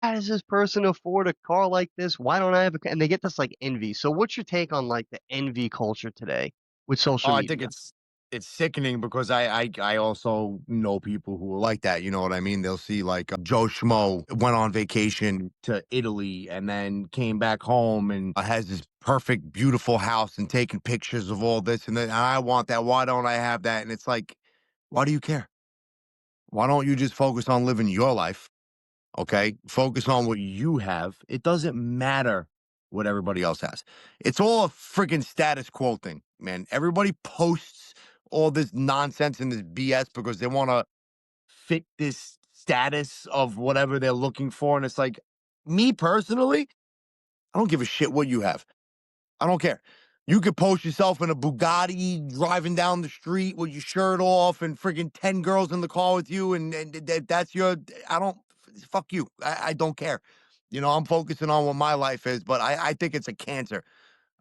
"How does this person afford a car like this? Why don't I have a car?" And they get this like envy. So what's your take on like the envy culture today with Oh, social I think media? it's sickening because I also know people who are like that. You know what I mean? They'll see like Joe Schmo went on vacation to Italy and then came back home and has this perfect, beautiful house and taking pictures of all this and then I want that. Why don't I have that? And it's like, why do you care? Why don't you just focus on living your life? Okay. Focus on what you have. It doesn't matter what everybody else has. It's all a freaking status quo thing, man. Everybody posts all this nonsense and this BS because they want to fit this status of whatever they're looking for. And it's like, me personally, I don't give a shit what you have. I don't care. You could post yourself in a Bugatti driving down the street with your shirt off and friggin' 10 girls in the car with you. And that's your, I don't, fuck you. I don't care. You know, I'm focusing on what my life is, but I think it's a cancer.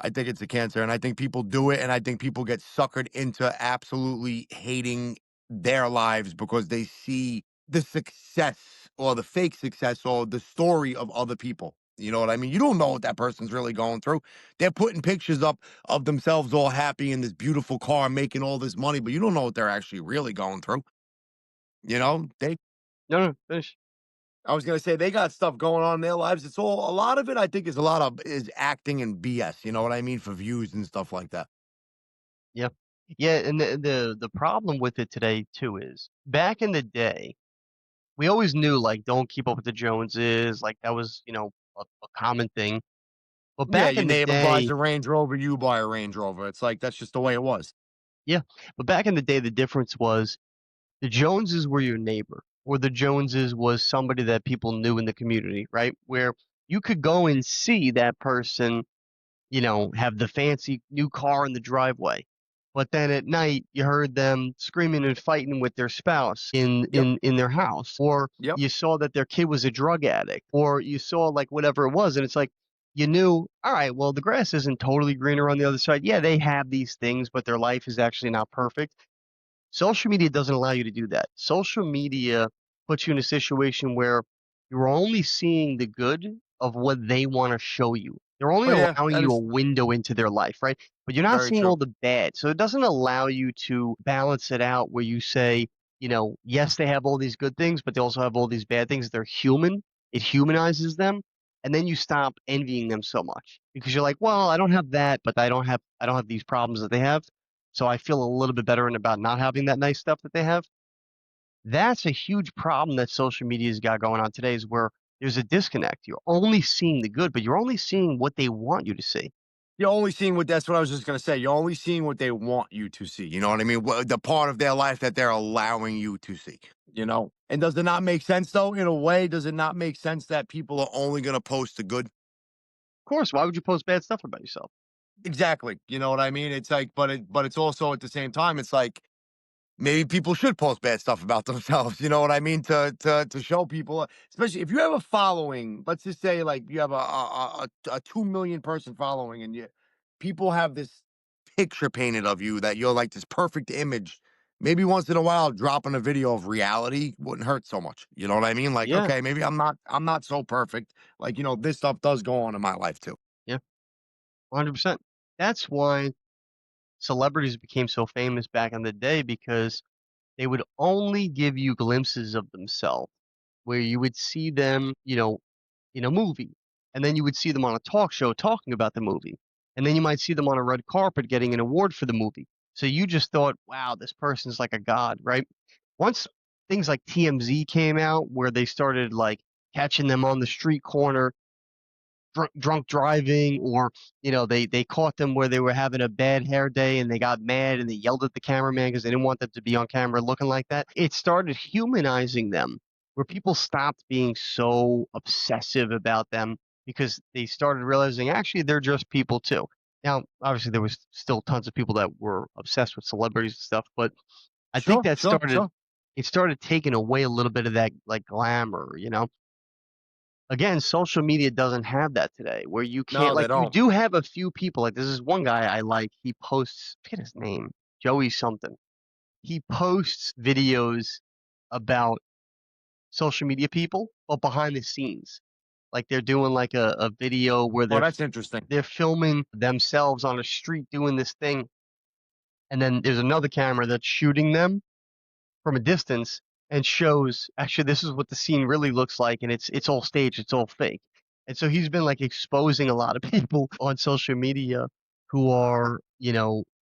I think it's a cancer, and I think people do it, and I think people get suckered into absolutely hating their lives because they see the success or the fake success or the story of other people. You know what I mean? You don't know what that person's really going through. They're putting pictures up of themselves all happy in this beautiful car, making all this money, but you don't know what they're actually really going through. You know, No, no, finish. I was gonna say they got stuff going on in their lives. It's all a lot of it. I think is a lot of is acting and BS. You know what I mean for views and stuff like that. Yeah. Yeah, and the problem with it today too is back in the day, we always knew like don't keep up with the Joneses, like that was, a common thing. But Yeah, back your in the neighbor buys day, a Range Rover, you buy a Range Rover. It's like that's just the way it was. yeah, but back in the day the difference was the Joneses were your neighbor, or the Joneses was somebody that people knew in the community, right? Where you could go and see that person, have the fancy new car in the driveway. But then at night, you heard them screaming and fighting with their spouse in Yep, in their house, or yep. you saw that their kid was a drug addict, or you saw like whatever it was, and it's like you knew, all right, well, the grass isn't totally greener on the other side. Yeah, they have these things, but their life is actually not perfect. Social media doesn't allow you to do that. Social media puts you in a situation where you're only seeing the good of what they want to show you. They're only Oh yeah, allowing that you a is window into their life, right? but you're not Very seeing true. all the bad. So it doesn't allow you to balance it out where you say, yes, they have all these good things, but they also have all these bad things. They're human. It humanizes them. And then you stop envying them so much because you're like, well, I don't have that, but I don't have these problems that they have. So I feel a little bit better about not having that nice stuff that they have. That's a huge problem that social media's got going on today is where there's a disconnect. You're only seeing the good, but you're only seeing what they want you to see. You're only seeing what that's what I was just gonna say. You're only seeing what they want you to see. You know what I mean? The part of their life that they're allowing you to see. You know? And does it not make sense though? In a way, does it not make sense that people are only gonna post the good? Of course, why would you post bad stuff about yourself? Exactly. You know what I mean? It's like, but it's also at the same time, it's like maybe people should post bad stuff about themselves. You know what I mean? To show people, especially if you have a following. Let's just say like you have a 2 million person following, and you people have this picture painted of you that you're like this perfect image. Maybe once in a while, dropping a video of reality wouldn't hurt so much. You know what I mean? Like, Yeah, okay, maybe I'm not so perfect. Like, this stuff does go on in my life too. yeah, 100%. That's why celebrities became so famous back in the day because they would only give you glimpses of themselves where you would see them, in a movie, and then you would see them on a talk show talking about the movie, and then you might see them on a red carpet getting an award for the movie. So you just thought, wow, this person's like a god, right? Once things like TMZ came out, where they started like catching them on the street corner drunk driving, or they caught them where they were having a bad hair day and they got mad and they yelled at the cameraman because they didn't want them to be on camera looking like that. It started humanizing them, where people stopped being so obsessive about them because they started realizing actually they're just people too. Now obviously there was still tons of people that were obsessed with celebrities and stuff, but I think Sure, that sure, started sure. it started taking away a little bit of that like glamour. Again, social media doesn't have that today, where you can't No, they like you don't. do have a few people, like, this is one guy I like, he posts, I forget his name, Joey something. He posts videos about social media people, but behind the scenes. Like they're doing like a video where Oh, they're that's interesting. they're filming themselves on a street doing this thing, and then there's another camera that's shooting them from a distance and shows actually this is what the scene really looks like, and it's all staged, it's all fake. And so he's been like exposing a lot of people on social media who are,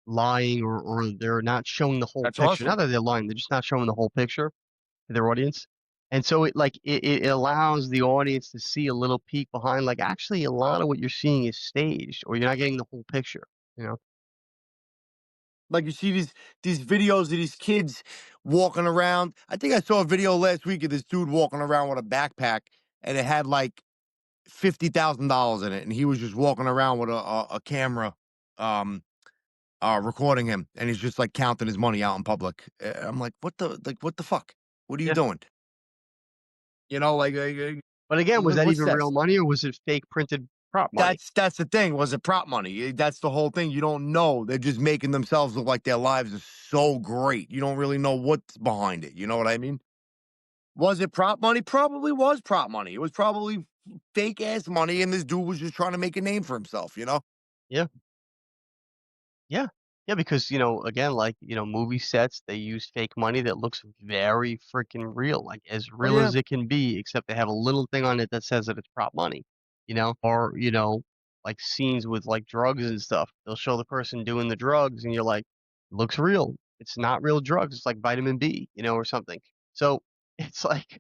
lying, or they're not showing the whole That's picture. awesome. Not that they're lying, they're just not showing the whole picture to their audience. And so it allows the audience to see a little peek behind, like actually a lot of what you're seeing is staged, or you're not getting the whole picture, you know? Like you see these videos of these kids walking around. I think I saw a video last week of this dude walking around with a backpack, and it had like $50,000 in it, and he was just walking around with a camera, um, recording him, and he's just like counting his money out in public. I'm like what the fuck? What are you Yeah. doing? But again, was that What's even that? real money or was it fake printed prop money? That's the thing. Was it prop money? That's the whole thing. You don't know. They're just making themselves look like their lives are so great. You don't really know what's behind it. You know what I mean? Was it prop money? Probably was prop money. It was probably fake ass money, and this dude was just trying to make a name for himself. Yeah. Yeah. Yeah, because, again, like, movie sets, they use fake money that looks very freaking real, like as Oh real yeah, as it can be, except they have a little thing on it that says that it's prop money, or, like scenes with like drugs and stuff. They'll show the person doing the drugs and you're like, looks real. It's not real drugs. It's like vitamin B, or something. So it's like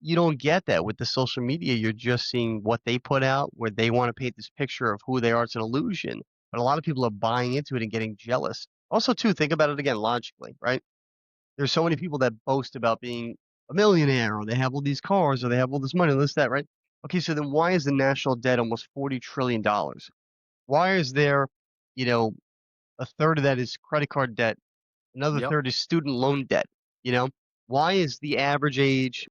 you don't get that with the social media. You're just seeing what they put out, where they want to paint this picture of who they are. It's an illusion. But a lot of people are buying into it and getting jealous. Also, too, think about it again logically, right? There's so many people that boast about being a millionaire, or they have all these cars, or they have all this money, this, that, right? Okay, so then why is the national debt almost $40 trillion? Why is there, you know, a third of that is credit card debt, another yep, third is student loan debt? You know, why is the average age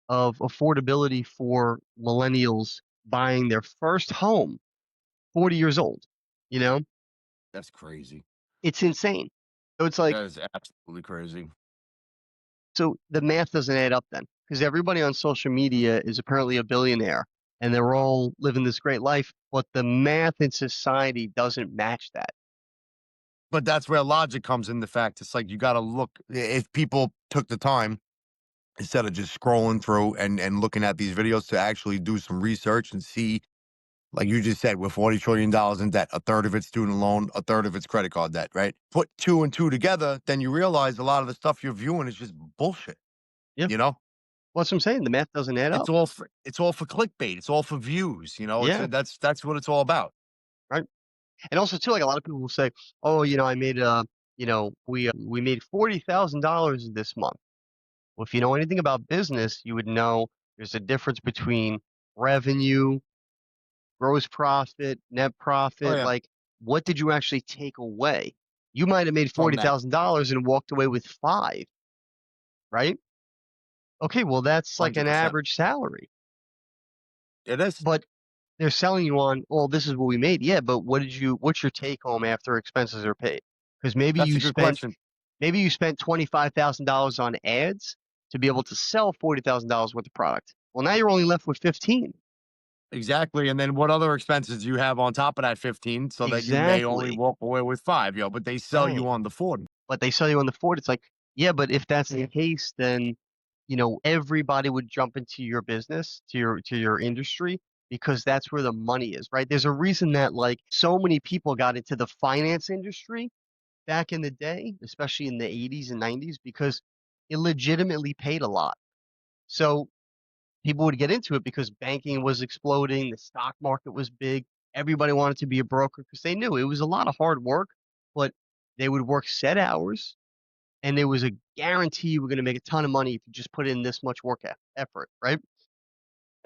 of affordability for millennials buying their first home 40 years old? You know, that's crazy. it's insane. So it's like, That is absolutely crazy. so the math doesn't add up then because everybody on social media is apparently a billionaire. and they're all living this great life, but the math in society doesn't match that. But that's where logic comes in the fact. It's like you gotta look if people took the time instead of just scrolling through and looking at these videos to actually do some research and see, like you just said, with $40 trillion in debt, a third of it's student loan, a third of it's credit card debt, right? Put two and two together, then you realize a lot of the stuff you're viewing is just bullshit, Yeah. you know? Well, that's what I'm saying. The math doesn't add up. It's all for clickbait. It's all for views, you know? It's Yeah. that's what it's all about. Right. And also too, like a lot of people will say, "Oh, I made we made $40,000 this month." Well, if you know anything about business, you would know there's a difference between revenue, gross profit, net Oh profit. yeah. Like, what did you actually take away? You might have made From that. $40,000 and walked away with five, right? Okay, well, that's like an 100%. average salary, It is. but they're selling you on, well, this is what we made. Yeah, but what's your take home after expenses are paid? Because That's a good question. maybe you spent $25,000 on ads to be able to sell $40,000 worth of product. Well, now you're only left with 15. Exactly, and then what other expenses do you have on top of that 15 so that you may only Exactly. walk away with 5, but they sell you Right. on the 40. But they sell you on the Ford. It's like, yeah, but if that's the case, then everybody would jump into your business, to your industry, because that's where the money is, right? There's a reason that like so many people got into the finance industry back in the day, especially in the 80s and 90s, because it legitimately paid a lot. So people would get into it because banking was exploding, the stock market was big. Everybody wanted to be a broker because they knew it was a lot of hard work, but they would work set hours and there was a guarantee you were going to make a ton of money if you just put in this much work effort, right?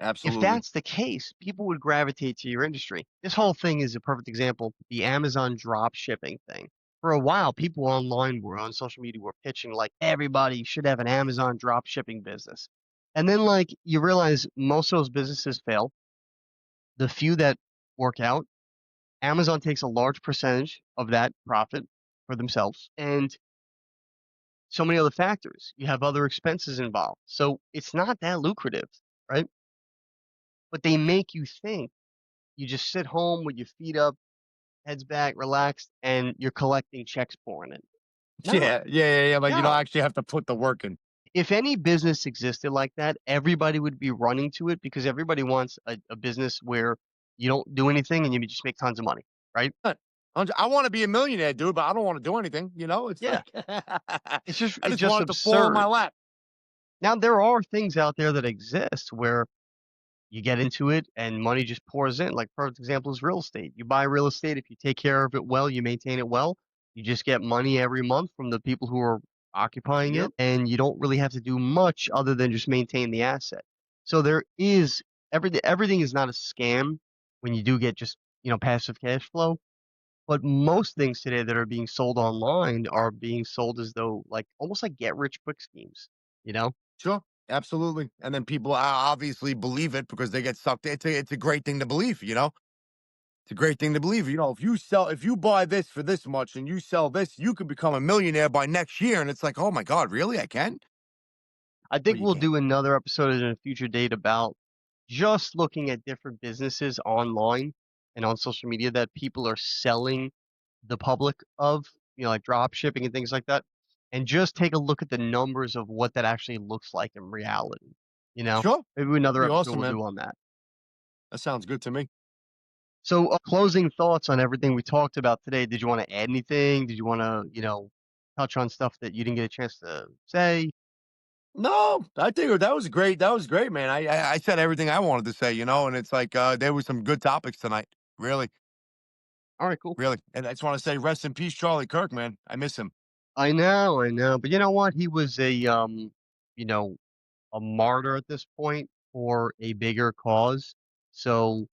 If Absolutely. that's the case, people would gravitate to your industry. This whole thing is a perfect example. The Amazon drop shipping thing. For a while, people online were on social media were pitching like everybody should have an Amazon drop shipping business. And then like you realize most of those businesses fail. The few that work out, Amazon takes a large percentage of that profit for themselves. And so many other factors. You have other expenses involved. So it's not that lucrative, right? But they make you think you just sit home with your feet up, heads back, relaxed, and you're collecting checks pouring in. No, Yeah, like, you don't no. actually have to put the work in. If any business existed like that, everybody would be running to it because everybody wants a business where you don't do anything and you just make tons of money, right? But I wanna be a millionaire, dude, but I don't wanna do anything, It's Yeah. like It's I it's just just want it to fall in my absurd. lap. Now there are things out there that exist where you get into it and money just pours in. Like perfect example is real estate. You buy real estate, if you take care of it well, you maintain it well, you just get money every month from the people who are occupying Yep, it, and you don't really have to do much other than just maintain the asset. So there is everything is not a scam when you do get just, passive cash flow. But most things today that are being sold online are being sold as though like almost like get rich quick schemes, you know? sure, absolutely, and then people o obviously believe it because they get sucked in. It's a great thing to believe. It's a great thing to believe. If you buy this for this much and you sell this, you could become a millionaire by next year. And it's like, oh my God, really? I can? I But think you we'll can't. do another episode in a future date about just looking at different businesses online and on social media that people are selling the public of, like drop shipping and things like that, and just take a look at the numbers of what that actually looks like in reality. You know, Sure. maybe another Be episode awesome, we'll man. do on that. That sounds good to me. So, closing thoughts on everything we talked about today. Did you want to add anything? Did you want to, touch on stuff that you didn't get a chance to say? No, I think that was great. That was great, man. I said everything I wanted to say, and it's like there were some good topics tonight. Really, All right, cool. really. And I just want to say rest in peace, Charlie Kirk, man. I miss him. I know, but you know what? He was you know, a martyr at this point for a bigger cause. So,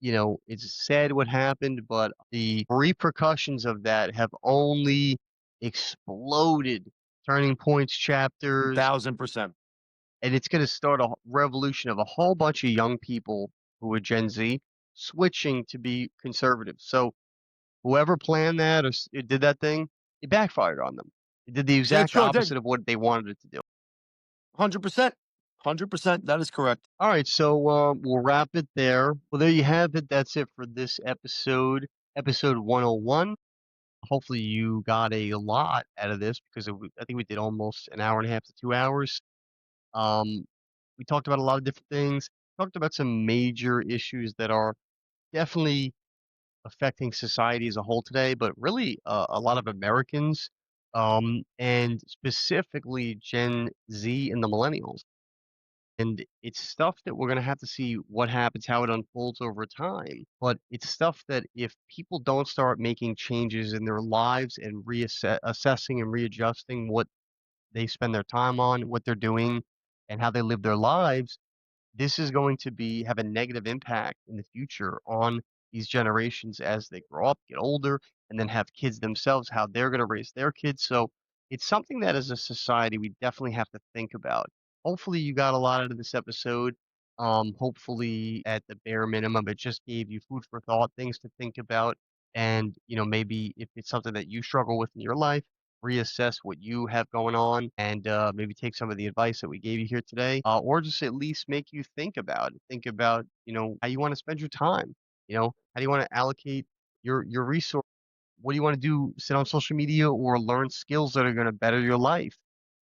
it's sad what happened, but the repercussions of that have only exploded. Turning points chapters, 1000%. and it's going to start a revolution of a whole bunch of young people who are Gen Z switching to be conservative. So whoever planned that or did that thing, it backfired on them. It did the It exact sure did. opposite of what they wanted it to do. 100%. 100%. That is correct. All right, so we'll wrap it there. Well, there you have it. That's it for this episode, episode 101. Hopefully, you got a lot out of this because I think we did almost an hour and a half to 2 hours. Um, we talked about a lot of different things. Talked about some major issues that are definitely affecting society as a whole today, but really a lot of Americans, and specifically Gen Z and the millennials. And it's stuff that we're going to have to see what happens, how it unfolds over time. But it's stuff that if people don't start making changes in their lives and assessing and readjusting what they spend their time on, what they're doing, and how they live their lives, this is going to be have a negative impact in the future on these generations as they grow up, get older, and then have kids themselves, how they're going to raise their kids. So it's something that as a society we definitely have to think about. Hopefully you got a lot out of this episode. Hopefully at the bare minimum, it just gave you food for thought, things to think about. And, maybe if it's something that you struggle with in your life, reassess what you have going on and maybe take some of the advice that we gave you here today, or just at least make you think about it. Think about, how you want to spend your time. How do you want to allocate your resources? What do you want to do? Sit on social media or learn skills that are going to better your life,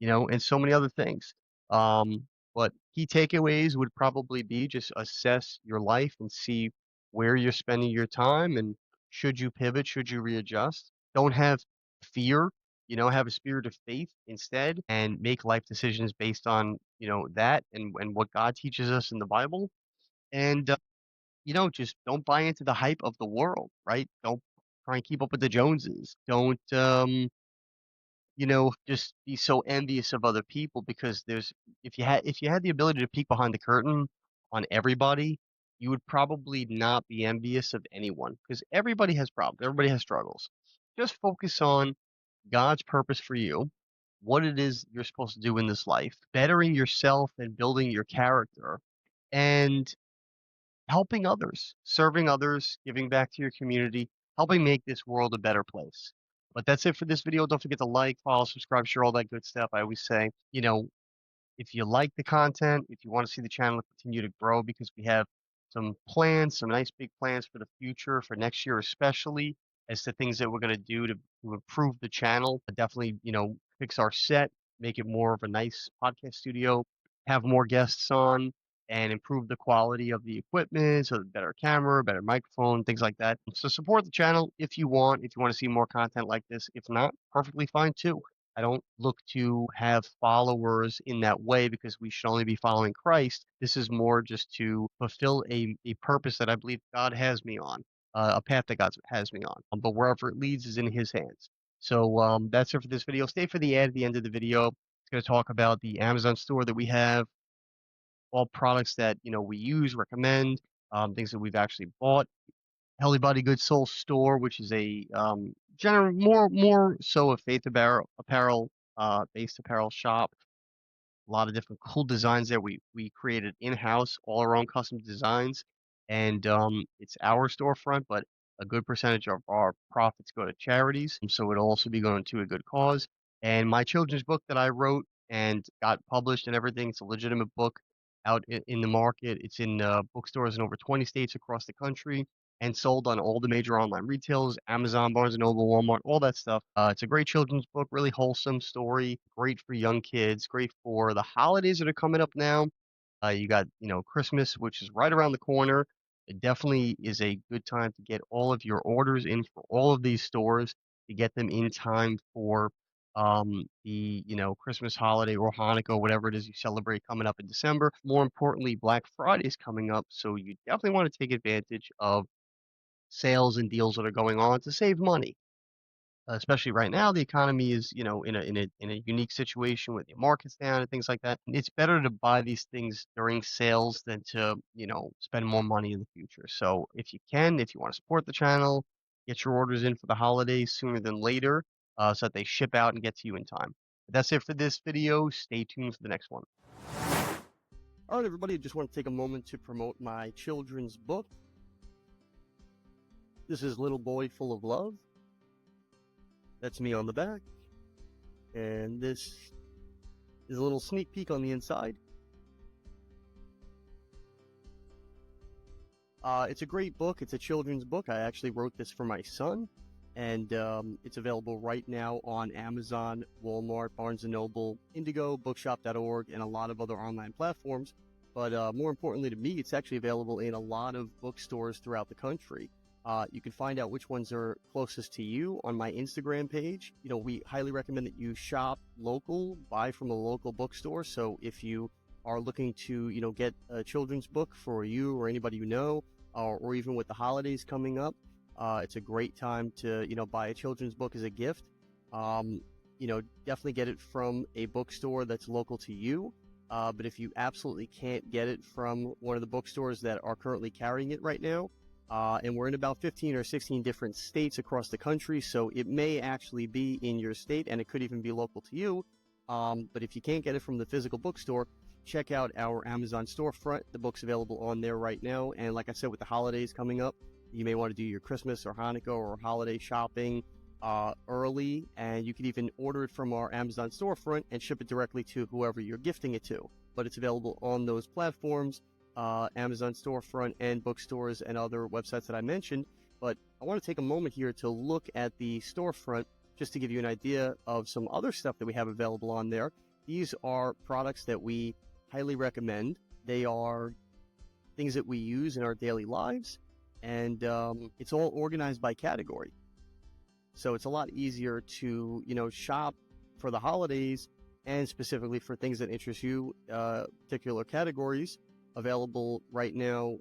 and so many other things. Um, but key takeaways would probably be just assess your life and see where you're spending your time and should you pivot, should you readjust? Don't have fear, have a spirit of faith instead and make life decisions based on, that and what God teaches us in the Bible. And just don't buy into the hype of the world, right? Don't try and keep up with the Joneses. Don't, just be so envious of other people because if you had the ability to peek behind the curtain on everybody, you would probably not be envious of anyone because everybody has problems, everybody has struggles. Just focus on God's purpose for you, what it is you're supposed to do in this life, bettering yourself and building your character, and helping others, serving others, giving back to your community, helping make this world a better place. But that's it for this video. Don't forget to like, follow, subscribe, share all that good stuff. I always say, if you like the content, if you want to see the channel continue to grow, because we have some plans, some nice big plans for the future, for next year especially, as to things that we're going to do to improve the channel. Definitely, fix our set, make it more of a nice podcast studio, have more guests on, and improve the quality of the equipment, so better camera, better microphone, things like that. So support the channel if you want to see more content like this. If not, perfectly fine too. I don't look to have followers in that way because we should only be following Christ. This is more just to fulfill a purpose that I believe God has me on, a path that God has me on. But wherever it leads is in His hands. So that's it for this video. Stay for the ad at the end of the video. It's going to talk about the Amazon store that we have, all products that we use, recommend, things that we've actually bought. Healthy Body Good Soul Store, which is a general more so a faith apparel based apparel shop. A lot of different cool designs there. We created in-house, all our own custom designs, and it's our storefront, but a good percentage of our profits go to charities, so it'll also be going to a good cause. And my children's book that I wrote and got published and everything, it's a legitimate book out in the market. It's in bookstores in over 20 states across the country and sold on all the major online retailers, Amazon, Barnes& and Noble, Walmart, all that stuff. It's a great children's book, really wholesome story, great for young kids, great for the holidays that are coming up now. You got, Christmas, which is right around the corner. It definitely is a good time to get all of your orders in for all of these stores to get them in time for the, Christmas holiday or Hanukkah, whatever it is you celebrate coming up in December. More importantly, Black Friday is coming up, so you definitely want to take advantage of sales and deals that are going on to save money. Especially right now, the economy is, in a unique situation with the markets down and things like that. It's better to buy these things during sales than to, spend more money in the future. So if you can, if you want to support the channel, get your orders in for the holidays sooner than later, so that they ship out and get to you in time. But that's it for this video. Stay tuned for the next one. All right, everybody, I just want to take a moment to promote my children's book. This is Little Boy Full of Love. That's me on the back. And this is a little sneak peek on the inside. It's a great book. It's a children's book. I actually wrote this for my son, and it's available right now on Amazon, Walmart, Barnes & Noble, Indigo, bookshop.org, and a lot of other online platforms. But more importantly to me, it's actually available in a lot of bookstores throughout the country. You can find out which ones are closest to you on my Instagram page. You know, we highly recommend that you shop local, buy from a local bookstore. So if you are looking to, get a children's book for you or anybody you know, or even with the holidays coming up, it's a great time to, buy a children's book as a gift. Definitely get it from a bookstore that's local to you. But if you absolutely can't get it from one of the bookstores that are currently carrying it right now, and we're in about 15 or 16 different states across the country, so it may actually be in your state, and it could even be local to you. But if you can't get it from the physical bookstore, check out our Amazon storefront. The book's available on there right now. And like I said, with the holidays coming up, you may want to do your Christmas or Hanukkah or holiday shopping early, and you can even order it from our Amazon storefront and ship it directly to whoever you're gifting it to. But it's available on those platforms, Amazon storefront and bookstores and other websites that I mentioned. But I want to take a moment here to look at the storefront just to give you an idea of some other stuff that we have available on there. These are products that we highly recommend. They are things that we use in our daily lives, and it's all organized by category. So it's a lot easier to, shop for the holidays and specifically for things that interest you, particular categories. Available right now,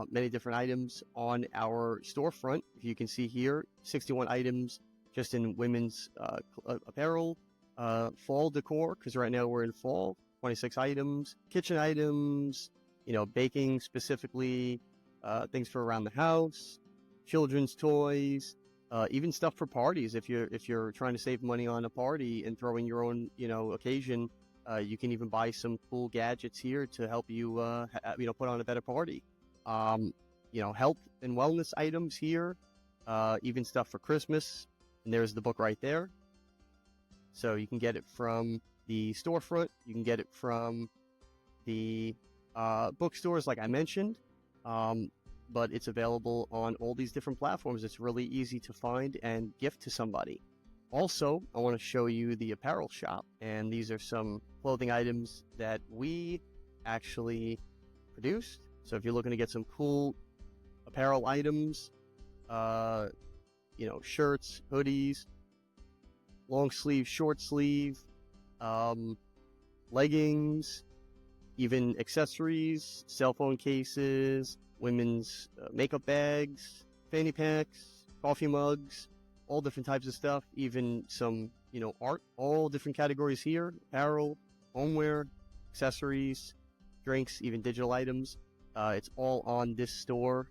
many different items on our storefront. If you can see here, 61 items just in women's apparel, fall decor, because right now we're in fall, 26 items, kitchen items, baking specifically, things for around the house, children's toys, even stuff for parties. If you're trying to save money on a party and throw in your own, occasion, you can even buy some cool gadgets here to help you, put on a better party. Health and wellness items here, even stuff for Christmas. And there's the book right there. So you can get it from the storefront. You can get it from the bookstores, like I mentioned. But it's available on all these different platforms. It's really easy to find and gift to somebody. Also, I want to show you the apparel shop, and these are some clothing items that we actually produced. So if you're looking to get some cool apparel items, shirts, hoodies, long sleeve, short sleeve, leggings, even accessories, cell phone cases, women's makeup bags, fanny packs, coffee mugs, all different types of stuff, even some, art, all different categories here, apparel, homeware, accessories, drinks, even digital items. It's all on this store,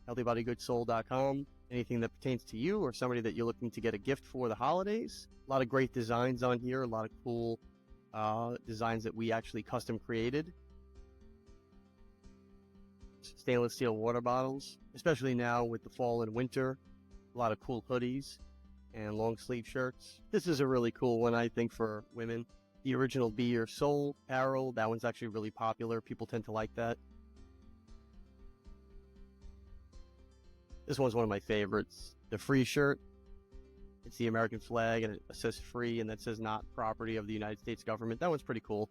healthybodygoodssoul.com. Anything that pertains to you or somebody that you're looking to get a gift for the holidays. A lot of great designs on here, a lot of cool designs that we actually custom created. Stainless steel water bottles, especially now with the fall and winter. A lot of cool hoodies and long sleeve shirts. This is a really cool one, I think, for women. The original Be Your Soul apparel, that one's actually really popular. People tend to like that. This one's one of my favorites. The free shirt. It's the American flag, and it says free, and that says not property of the United States government. That one's pretty cool.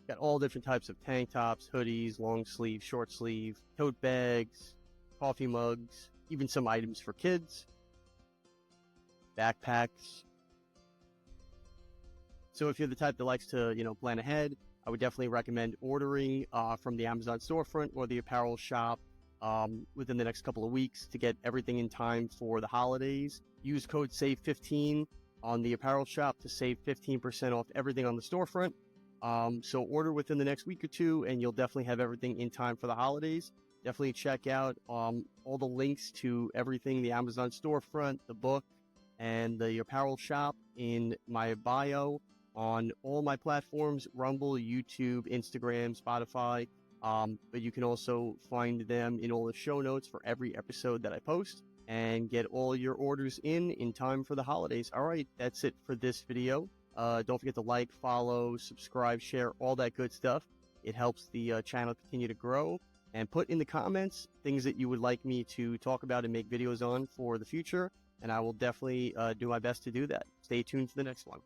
Got all different types of tank tops, hoodies, long sleeve, short sleeve, tote bags, coffee mugs, even some items for kids, backpacks. So if you're the type that likes to, plan ahead, I would definitely recommend ordering from the Amazon storefront or the apparel shop within the next couple of weeks to get everything in time for the holidays. Use code SAVE15 on the apparel shop to save 15% off everything on the storefront. So order within the next week or two, and you'll definitely have everything in time for the holidays. Definitely check out all the links to everything, the Amazon storefront, the book, and the apparel shop in my bio on all my platforms, Rumble, YouTube, Instagram, Spotify. But you can also find them in all the show notes for every episode that I post and get all your orders in time for the holidays. All right, that's it for this video. Don't forget to like, follow, subscribe, share, all that good stuff. It helps the channel continue to grow. And put in the comments things that you would like me to talk about and make videos on for the future. And I will definitely do my best to do that. Stay tuned for the next one.